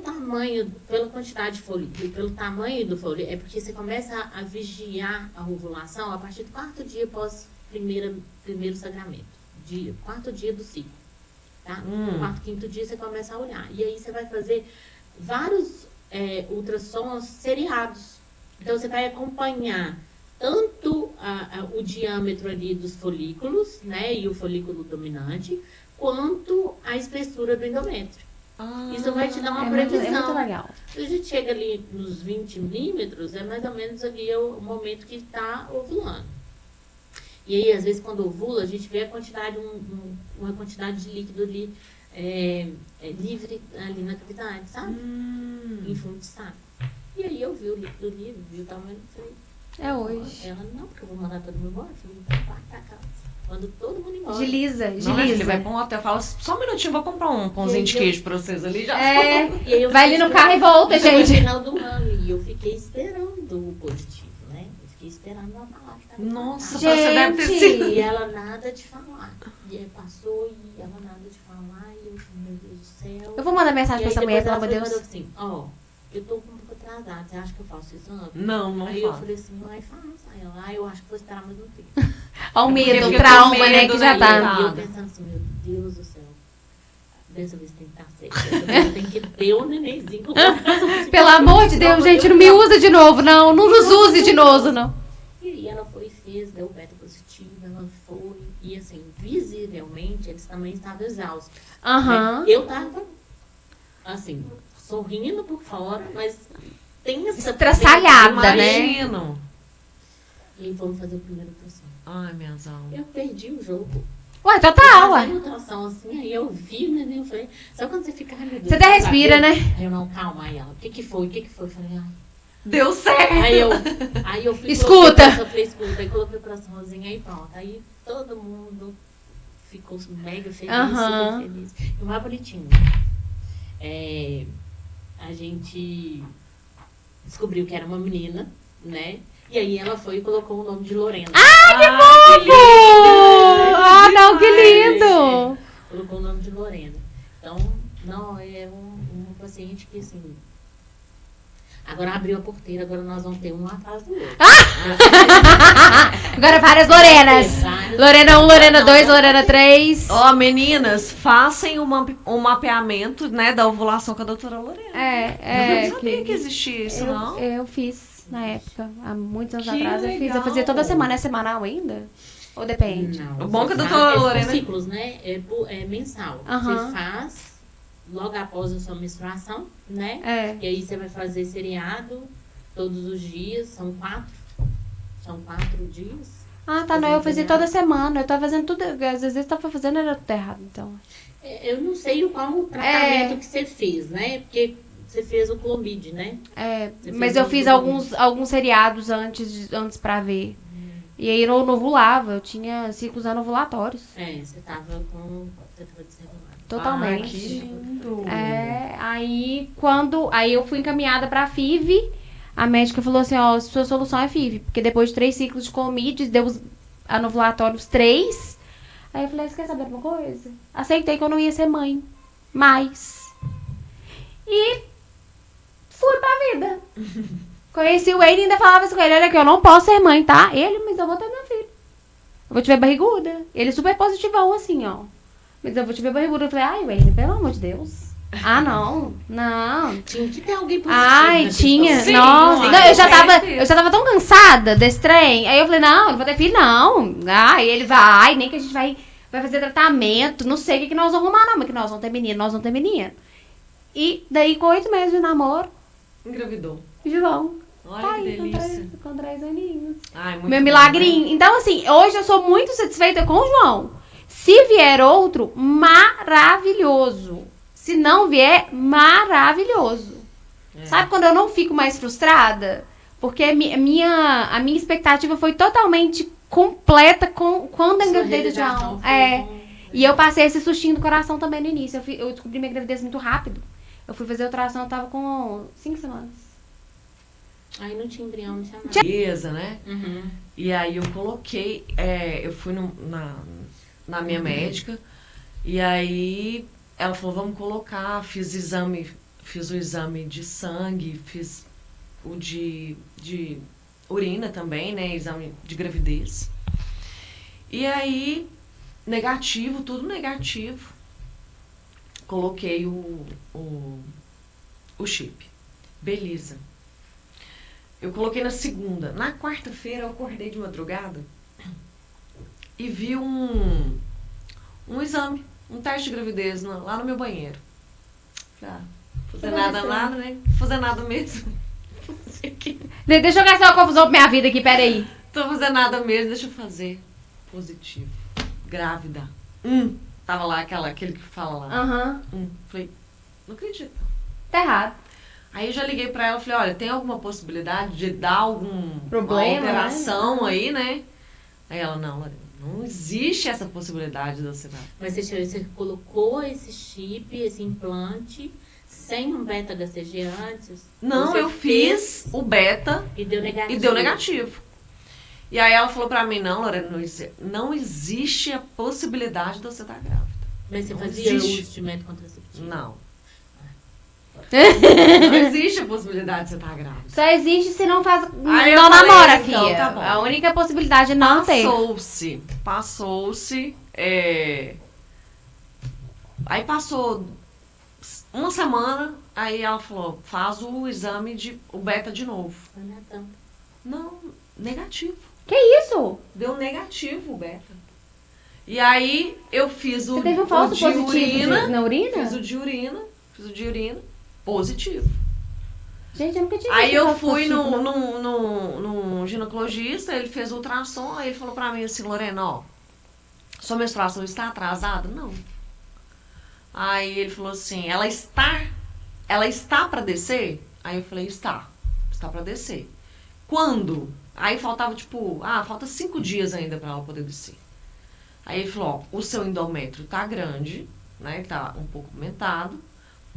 quantidade de folículo, pelo tamanho do folículo, é porque você começa a vigiar a ovulação a partir do 4º dia após primeiro sangramento. 4º dia do ciclo. Tá? No 4º, 5º dia você começa a olhar. E aí você vai fazer vários ultrassons seriados. Então você vai acompanhar tanto o diâmetro ali dos folículos, né, e o folículo dominante, quanto a espessura do endométrio. Isso vai te dar uma previsão. É muito legal. Se a gente chega ali nos 20 milímetros, é mais ou menos ali o momento que está ovulando. E aí, às vezes, quando ovula, a gente vê a quantidade, uma quantidade de líquido ali livre ali na cavidade, sabe? Em fundo de saco. E aí eu vi o líquido livre, vi o tamanho do freio. É hoje. Ela, não, porque eu vou mandar todo mundo embora. Eu falei, então vai pra casa. Manda todo mundo embora. Agiliza. Não, ele vai pra um hotel e fala, só um minutinho, vou comprar um pãozinho de queijo pra vocês ali. Já É, E aí eu vai ali fiquei no carro e volta, Isso foi no gente. final do ano e eu fiquei esperando o positivo, né? Eu fiquei esperando ela falar que tava Nossa, tratado. você deve ter Gente. sido. E ela nada de falar. E aí passou e ela nada de falar. E eu falei, meu Deus do céu. Eu vou mandar mensagem E pra aí essa mulher, depois pelo amor de ela Deus. falou assim, eu tô um pouco atrasada, você acha que eu faço exame? Não Aí eu fala. falei assim, faz. Aí ela, eu acho que vou esperar mais um tempo. Olha o medo, Porque o fica trauma, com né, medo, que já né, tá. Lívia? E eu pensando assim, meu Deus do céu. Dessa vez tem que estar certo. Dessa vez tem que ter um nenenzinho. Pelo amor de Deus, gente, não me usa de novo, não. Não nos use de novo, não. E ela foi e fez, deu beta positivo, ela foi. E assim, visivelmente, eles também estavam exaustos. Aham. Né? Eu tava, assim, sorrindo por fora, mas tem essa... Estraçalhada, né? Imagino. E aí vamos fazer o primeiro ultrassom. Ai, minhas almas. Eu perdi o jogo. Ué, total, Fazendo ué. ultrassom assim, aí eu vi o neném, eu falei, sabe quando você fica, ai meu Deus. Você até vai respira, bater? né? Aí eu, não, calma, aí ela, o que foi? Eu falei, ai. Deu certo. Aí eu fui Escuta. Eu falei, escuta, aí coloquei o coraçãozinho aí pronto. Aí todo mundo ficou mega feliz, Aham. super feliz. E o mais bonitinho, a gente descobriu que era uma menina, né? E aí ela foi e colocou o nome de Lorena. Ah, não, que lindo! Colocou o nome de Lorena. Então, não, é um paciente que assim. Agora abriu a porteira, agora nós vamos ter um atrás do outro. Agora várias Lorenas. Várias. Lorena 1, Lorena 2, Lorena 3. Ó, meninas, façam um mapeamento, né, da ovulação com a doutora Lorena. Eu não sabia que existia isso, não. Eu fiz na época, há muitos anos Que atrás. Eu fiz. Eu legal. fazia toda semana. É semanal ainda? Ou depende? Não, O bom que a você doutora faz- Lorena- Os ciclos, né? É mensal. Aham. Você faz logo após a sua menstruação, né? É. E aí você vai fazer seriado todos os dias, são 4 dias. Ah, tá, não. Eu fazia toda semana. Eu tava fazendo tudo. Às vezes eu tava fazendo era tudo errado, então. Eu não sei qual o tratamento que você fez, né? Porque você fez o Clomid, né? Você Mas fez eu um fiz Clomid. alguns seriados antes pra ver. E aí eu não ovulava, eu tinha ciclos anovulatórios. Você tava desregulado. Totalmente. Ah, que lindo. Aí eu fui encaminhada pra FIV, a médica falou assim, ó, sua solução é FIV, porque depois de 3 ciclos de Clomid, deu os anovulatórios 3. Aí eu falei, você quer saber de uma coisa? Aceitei que eu não ia ser mãe mais. E fui pra vida. Conheci o Wayne e ainda falava assim com ele, olha aqui, eu não posso ser mãe, tá? Ele, mas eu vou ter meu filho. Eu vou te ver barriguda. Ele super positivão, assim, ó. Mas eu vou te ver barriguda. Eu falei, ai, Wayne, pelo amor de Deus. Ah, não. Tinha que ter alguém positivo. Ai, nessa tinha. história. Nossa. Sim, Não, eu certeza. já tava tão cansada desse trem. Aí eu falei, não vou ter filho, não. Ai, ele vai, nem que a gente vai fazer tratamento. Não sei o que nós vamos arrumar, não. Mas que nós vamos ter menino, nós vamos ter menino. E daí, com 8 meses de namoro, Engravidou. João. Olha Tá que aí, delícia. com 3 aninhos. Ai, muito Meu bom, milagrinho. né? Então, assim, hoje eu sou muito satisfeita com o João. Se vier outro, maravilhoso. Se não vier, maravilhoso. Sabe quando eu não fico mais frustrada? Porque a minha expectativa foi totalmente completa quando eu Sua engravidei do realização João. foi E eu passei esse sustinho do coração também no início. Eu descobri minha gravidez muito rápido. Eu fui fazer ultrassom, eu tava com 5 semanas. Aí não tinha embrião, não tinha nada. Beleza, né? Uhum. E aí eu coloquei, eu fui na minha médica, e aí ela falou, vamos colocar, fiz o exame de sangue, fiz o de urina também, né? Exame de gravidez. E aí, negativo, tudo negativo. Coloquei o chip. Beleza. Eu coloquei na segunda. Na quarta-feira eu acordei de madrugada e vi um exame, um teste de gravidez lá no meu banheiro. Fazer nada, né? Fazer nada mesmo. Deixa eu gastar uma confusão pra minha vida aqui, peraí. Tô fazendo nada mesmo, deixa eu fazer. Positivo. Grávida. Tava lá aquele que fala lá. Aham. Falei, não acredito. Tá errado. Aí eu já liguei pra ela e falei, olha, tem alguma possibilidade de dar algum Problema, alteração aí, né? Aí ela, não existe essa possibilidade de você dar. Mas você colocou esse chip, esse implante, sem um beta-HCG antes? Não, Você eu fez fiz o beta E deu negativo. e deu negativo. E aí ela falou pra mim, não, Lorena, não existe a possibilidade de você estar grávida. Mas você Não fazia existe. uso de método contraceptivo? Não. Não existe a possibilidade de você estar grávida. Só existe se não faz. Aí eu não falei, namora, então, filha. tá bom. A única possibilidade é não ter. Passou-se. Aí passou uma semana, aí ela falou, faz o exame o beta de novo. Não é tanto. Não, negativo. Que isso? Deu negativo o beta. E aí eu fiz o Você teve um falso de positivo urina, na urina? fiz o de urina, positivo. Gente, eu nunca tinha Aí visto eu falso fui positivo, não. no ginecologista, ele fez o ultrassom, aí ele falou pra mim assim, Lorena, ó, sua menstruação está atrasada? Não. Aí ele falou assim, ela está pra descer? Aí eu falei, está pra descer. Quando? Aí faltava falta 5 dias ainda pra ela poder descer. Aí ele falou, ó, o seu endométrio tá grande, né, tá um pouco aumentado.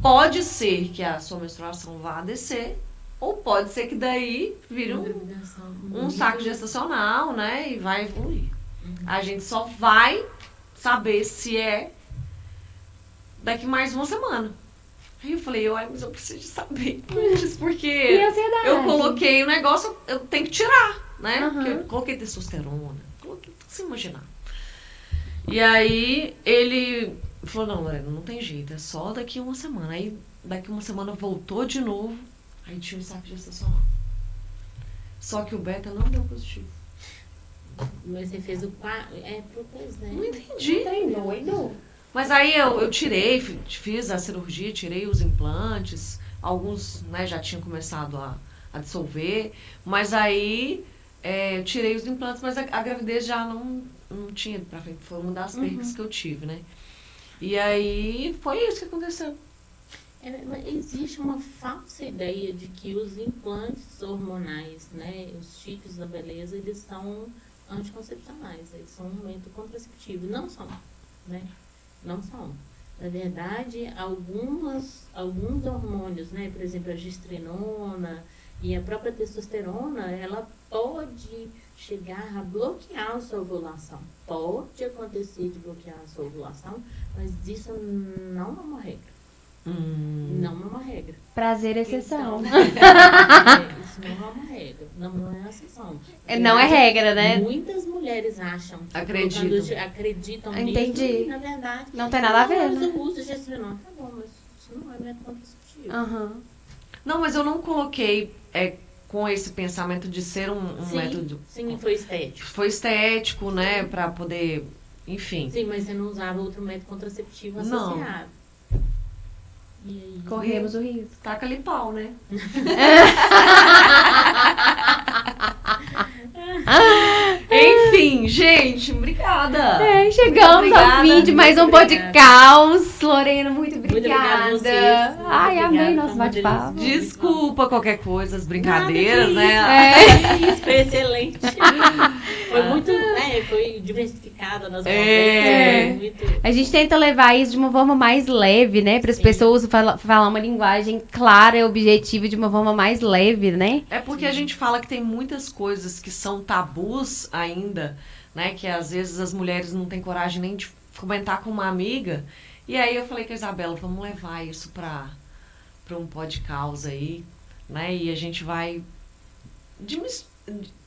Pode ser que a sua menstruação vá descer, ou pode ser que daí vire um saco gestacional, né, e vai evoluir. A gente só vai saber se é daqui mais uma semana. Aí eu falei, mas eu preciso de saber antes, porque E ansiedade? eu coloquei o negócio, eu tenho que tirar, né? Aham. Porque eu coloquei testosterona, coloquei tudo sem imaginar. E aí ele falou, não, Lorena, não tem jeito, é só daqui uma semana. Aí daqui uma semana voltou de novo, aí tinha um saco gestacional. Só que o beta não deu positivo. Mas você fez o propôs, né? Não entendi. Tem doido. Mas aí eu tirei, fiz a cirurgia, tirei os implantes, alguns, né, já tinham começado a dissolver, mas aí eu tirei os implantes, mas a gravidez já não tinha ido pra frente, foi uma das percas que eu tive, né? E aí foi isso que aconteceu. Existe uma falsa ideia de que os implantes hormonais, né, os chips da beleza, eles são anticoncepcionais, eles são um método contraceptivo. Não são, né? Não são. Na verdade, alguns hormônios, né, por exemplo, a gestrinona e a própria testosterona, ela pode chegar a bloquear a sua ovulação. Pode acontecer de bloquear a sua ovulação, mas isso não é uma regra. Não é uma regra. Prazer, exceção. Então, isso não é uma regra. Não é exceção. Não é regra, né? Muitas mulheres acham. Que acreditam nisso. Entendi. E, na verdade, não tem nada a ver, mas né? eu uso gestrinona. Tá bom, mas isso não é método contraceptivo. Não, mas eu não coloquei com esse pensamento de ser um método... Sim, foi estético. Foi estético, né? Pra poder... Enfim. Sim, mas você não usava outro método contraceptivo associado. Não. E aí? Corremos o risco. Taca ali pau, né? Enfim, gente, obrigada. Chegamos ao fim de mais um podcast. Lorena, muito Muito obrigada. obrigada a vocês. Ai, amei Obrigada, nosso foi uma bate-papo. delícia. Desculpa qualquer coisa, as brincadeiras, Nada, né? Isso foi excelente. Foi muito, né? Foi diversificada nas conversas. A gente tenta levar isso de uma forma mais leve, né? Para as Sim. pessoas falar uma linguagem clara e objetiva de uma forma mais leve, né? É porque a gente fala que tem muitas coisas que são tabus ainda, né? Que às vezes as mulheres não têm coragem nem de comentar com uma amiga. E aí eu falei com a Isabela, vamos levar isso para um podcast aí, né? E a gente vai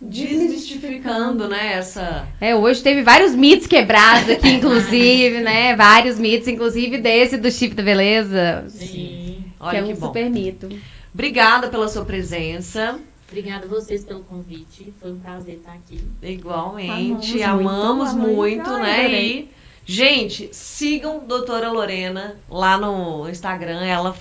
desmistificando, né? Essa... Hoje teve vários mitos quebrados aqui, inclusive, né? Vários mitos, inclusive desse do chip da beleza. Sim. Olha que é que um bom. super mito. Obrigada pela sua presença. Obrigada a vocês pelo convite. Foi um prazer estar aqui. Igualmente, Amamos amamos muito. muito, Ai, né? adorei. E, gente, sigam doutora Lorena lá no Instagram. Ela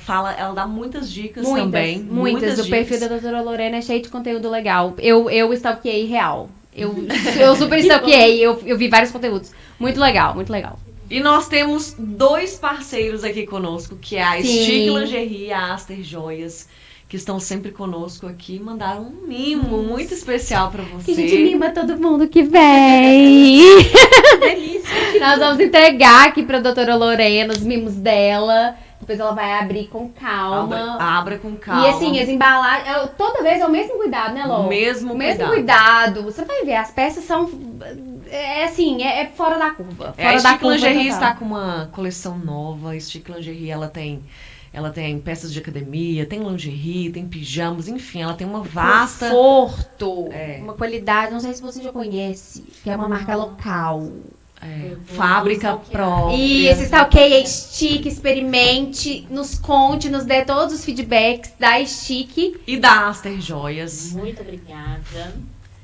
dá muitas dicas também. Muitas. O dicas. perfil da doutora Lorena é cheio de conteúdo legal. Eu stalkeei real. Eu super stalkeei. Eu vi vários conteúdos. Muito legal, muito legal. E nós temos 2 parceiros aqui conosco, que é a Sim. Stick Lingerie e a Aster Joias, que estão sempre conosco aqui. Mandaram um mimo muito especial pra você. Que a gente mima todo mundo que vem. Delícia. Nós vamos entregar aqui pra doutora Lorena os mimos dela. Depois ela vai abrir com calma. Abra com calma. E assim, as embalagens, toda vez é o mesmo cuidado, né, Lô? O mesmo cuidado. Você vai ver, as peças são, é fora da curva. A Fora da Stick curva Lingerie total. está com uma coleção nova. A Stick Lingerie, ela tem peças de academia, tem lingerie, tem pijamas, enfim, ela tem uma vasta... Conforto, É. uma qualidade, não sei se você já conhece, que é uma marca local. fábrica própria. E esse stalkeia Stick, experimente, nos conte, nos dê todos os feedbacks da Stick. E da Aster Joias. Muito obrigada.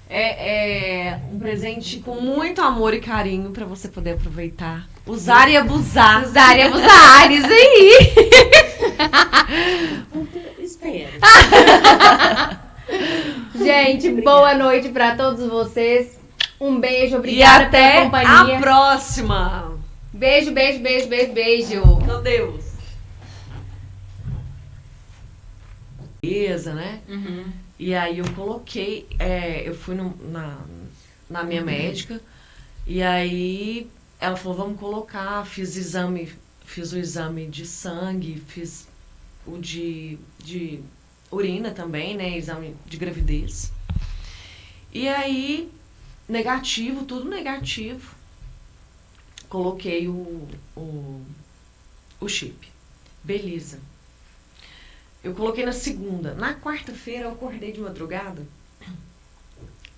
É um presente com muito amor e carinho pra você poder aproveitar. Usar e abusar. Usar e abusar, isso aí. Espero. Gente, boa noite pra todos vocês. Um beijo, E obrigada até pela companhia. a próxima. Beijo, beijo, beijo, beijo, beijo. Meu Deus. Beleza, né? Uhum. E aí eu coloquei, eu fui na minha médica, e aí ela falou, vamos colocar, fiz o exame de sangue, fiz o de urina também, né? Exame de gravidez. E aí, negativo, tudo negativo. Coloquei o chip. Beleza. Eu coloquei na segunda. Na quarta-feira eu acordei de madrugada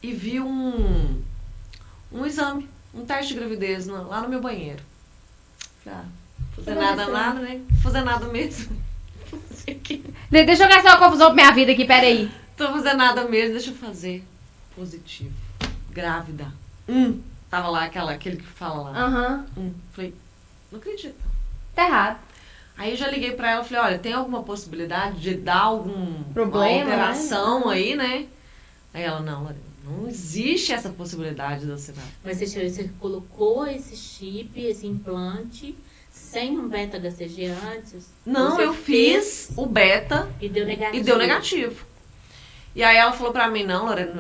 e vi um exame, um teste de gravidez lá no meu banheiro. Fazer nada, né? Fazer nada mesmo. Deixa eu gastar uma confusão pra minha vida aqui, peraí. Tô fazendo nada mesmo, deixa eu fazer. Positivo. Grávida. Tava lá aquele que fala lá. Aham. Falei, não acredito. Tá errado. Aí eu já liguei pra ela e falei, olha, tem alguma possibilidade de dar algum Problema, alteração aí, né? Aí ela, não existe essa possibilidade de você dar. Mas você colocou esse chip, esse implante, sem um beta-HCG antes? Não, Você eu fiz o beta e deu negativo. e deu negativo. E aí ela falou pra mim, não, Lorena,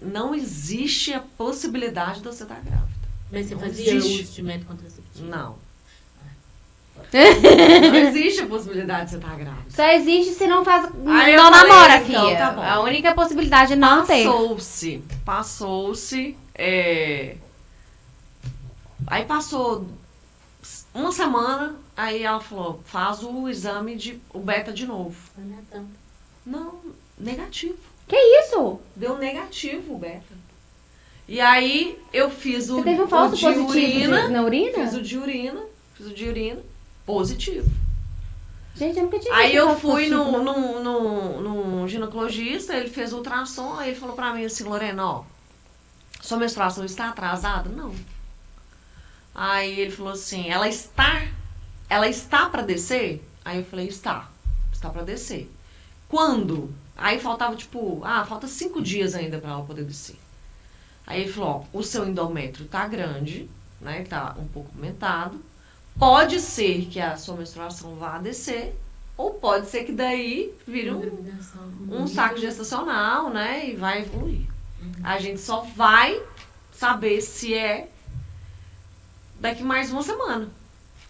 não existe a possibilidade de você estar grávida. Mas você Não fazia existe. uso de método contraceptivo? Não. Não existe a possibilidade de você estar grávida. Só existe se não faz. Aí eu não falei, namora, então, filha. tá bom. A única possibilidade é não ter. Passou-se. Aí passou uma semana, aí ela falou, faz o exame o beta de novo. Não é tanto. Não, negativo. Que isso? Deu negativo o beta. E aí eu fiz o Você teve um falso de positivo urina, na urina? fiz o de urina, positivo. Gente, eu nunca tinha Aí visto eu falso fui positivo, não. no ginecologista, ele fez o ultrassom, aí ele falou pra mim assim, Lorena, ó, sua menstruação está atrasada? Não. Aí ele falou assim, ela está pra descer? Aí eu falei, está pra descer. Quando? Aí faltava falta 5 dias ainda pra ela poder descer. Aí ele falou, ó, o seu endométrio tá grande, né, tá um pouco aumentado. Pode ser que a sua menstruação vá descer, ou pode ser que daí vire um saco gestacional, né, e vai evoluir. A gente só vai saber se é daqui mais uma semana.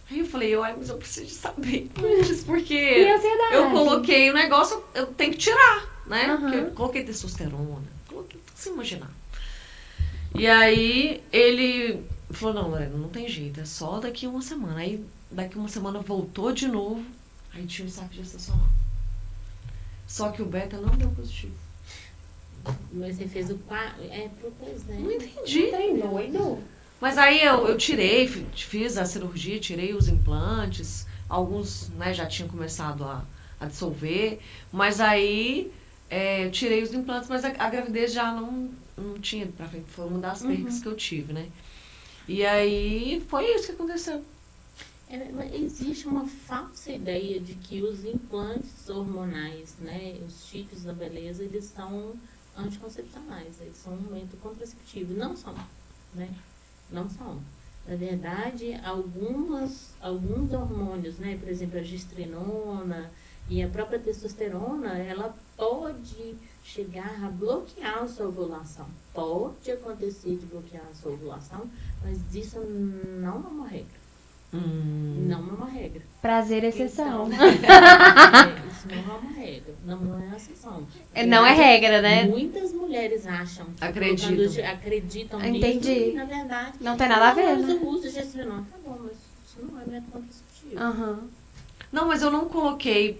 Aí eu falei, mas eu preciso saber antes, porque E ansiedade? eu coloquei o negócio, eu tenho que tirar, né? Uhum. Porque eu coloquei testosterona, coloquei tudo sem imaginar. E aí ele falou, não, Lorena, não tem jeito, é só daqui uma semana. Aí daqui uma semana voltou de novo, aí tinha um saco gestacional. Só que o beta não deu positivo. Mas você fez o propôs, né? Não entendi. Tem doido. Mas aí eu tirei, fiz a cirurgia, tirei os implantes, alguns, né, já tinham começado a dissolver, mas aí eu tirei os implantes, mas a gravidez já não tinha ido pra frente, foi uma das percas que eu tive, né? E aí foi isso que aconteceu. Existe uma falsa ideia de que os implantes hormonais, né, os chips da beleza, eles são anticoncepcionais, eles são um método contraceptivo. Não são, né? Não são. Na verdade, alguns hormônios, né, por exemplo, a gestrinona e a própria testosterona, ela pode chegar a bloquear a sua ovulação. Pode acontecer de bloquear a sua ovulação, mas isso não é uma regra. Não é uma regra. Prazer, exceção. Então, isso não é uma regra. Não é exceção. Não é regra, né? Muitas mulheres acham. Que acreditam nisso. Entendi. E, na verdade, Não tem nada a ver, mas né? eu uso gestrinona. Tá bom, mas isso não é método contraceptivo. Aham. Não, mas eu não coloquei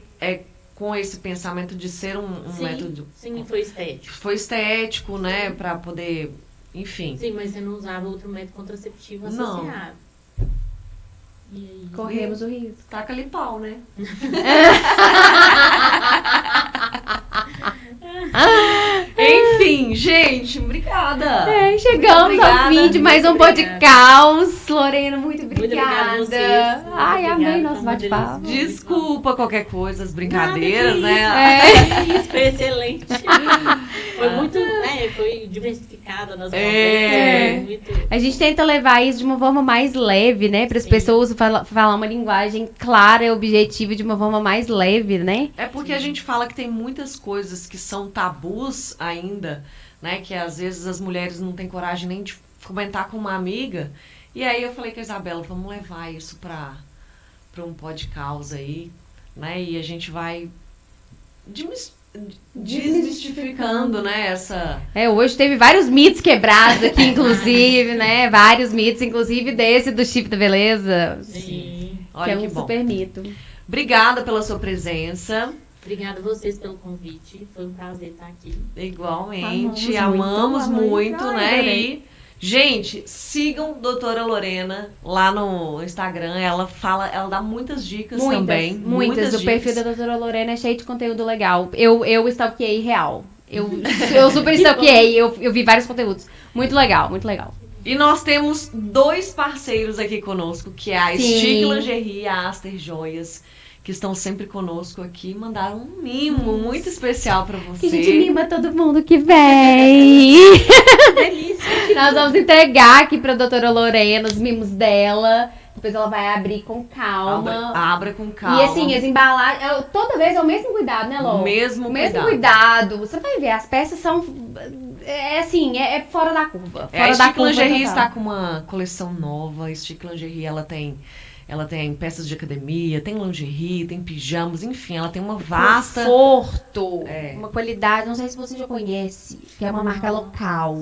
com esse pensamento de ser um método. Sim, foi estético. Foi estético, né? Pra poder, enfim. Sim, mas você não usava outro método contraceptivo associado. E aí? Corremos o risco. Taca ali pau, né? Enfim, gente, obrigada. Chegamos Obrigada, ao fim de mais um muito obrigada. Podcast. Lorena, muito Muito obrigada obrigada. a vocês. Muito Ai, amei obrigada, nosso foi uma bate-papo. delícia. Desculpa qualquer coisa, as brincadeiras, Nada, né? Isso foi excelente. Foi muito, né? Foi diversificada nas É. conversas. Muito... A gente tenta levar isso de uma forma mais leve, né? Para as Sim. pessoas falar uma linguagem clara e objetiva de uma forma mais leve, né? É porque a gente fala que tem muitas coisas que são tabus ainda, né? Que às vezes as mulheres não têm coragem nem de comentar com uma amiga. E aí eu falei com a Isabela, vamos levar isso para um podcast aí, né? E a gente vai desmistificando, né? Essa... Hoje teve vários mitos quebrados aqui, inclusive, né? Vários mitos, inclusive desse do chip da beleza. Sim. Olha que é que um bom. super mito. Obrigada pela sua presença. Obrigada a vocês pelo convite. Foi um prazer estar aqui. Igualmente, Amamos amamos muito. muito, Ai, né? adorei. E, gente, sigam doutora Lorena lá no Instagram. Ela dá muitas dicas também. Muitas. O dicas. perfil da doutora Lorena é cheio de conteúdo legal. Eu stalkeei real. Eu super stalkeei. Eu vi vários conteúdos. Muito legal, muito legal. E nós temos 2 parceiros aqui conosco, que é a Sim. Stick Lingerie e a Aster Joias, que estão sempre conosco aqui. Mandaram um mimo muito especial pra você. Que a gente mima todo mundo que vem. Delícia. Nós vamos entregar aqui pra doutora Lorena os mimos dela. depois ela vai abrir com calma. Abra com calma. E assim, as embalagens, toda vez é o mesmo cuidado, né, Lô? O mesmo cuidado. Você vai ver, as peças são, é fora da curva. A Fora da Stick curva Lingerie total. está com uma coleção nova. A Stick Lingerie, ela tem peças de academia, tem lingerie, tem pijamas, enfim, ela tem uma vasta... Conforto, É. uma qualidade, não sei se você já conhece, que é uma marca local.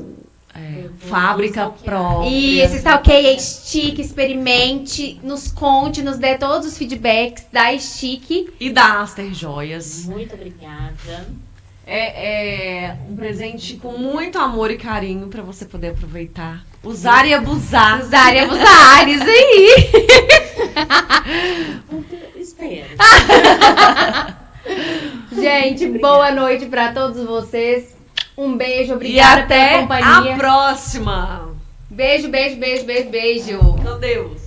fábrica própria. E esse stalkeia Stick, experimente, nos conte, nos dê todos os feedbacks da Stick. E da Aster Joias. Muito obrigada. É um presente com muito amor e carinho pra você poder aproveitar. Usar e abusar. Usar e abusar, isso aí. Espero. Gente, boa noite pra todos vocês. Um beijo, E obrigada até pela companhia. a próxima. Beijo, beijo, beijo, beijo, beijo. Meu Deus.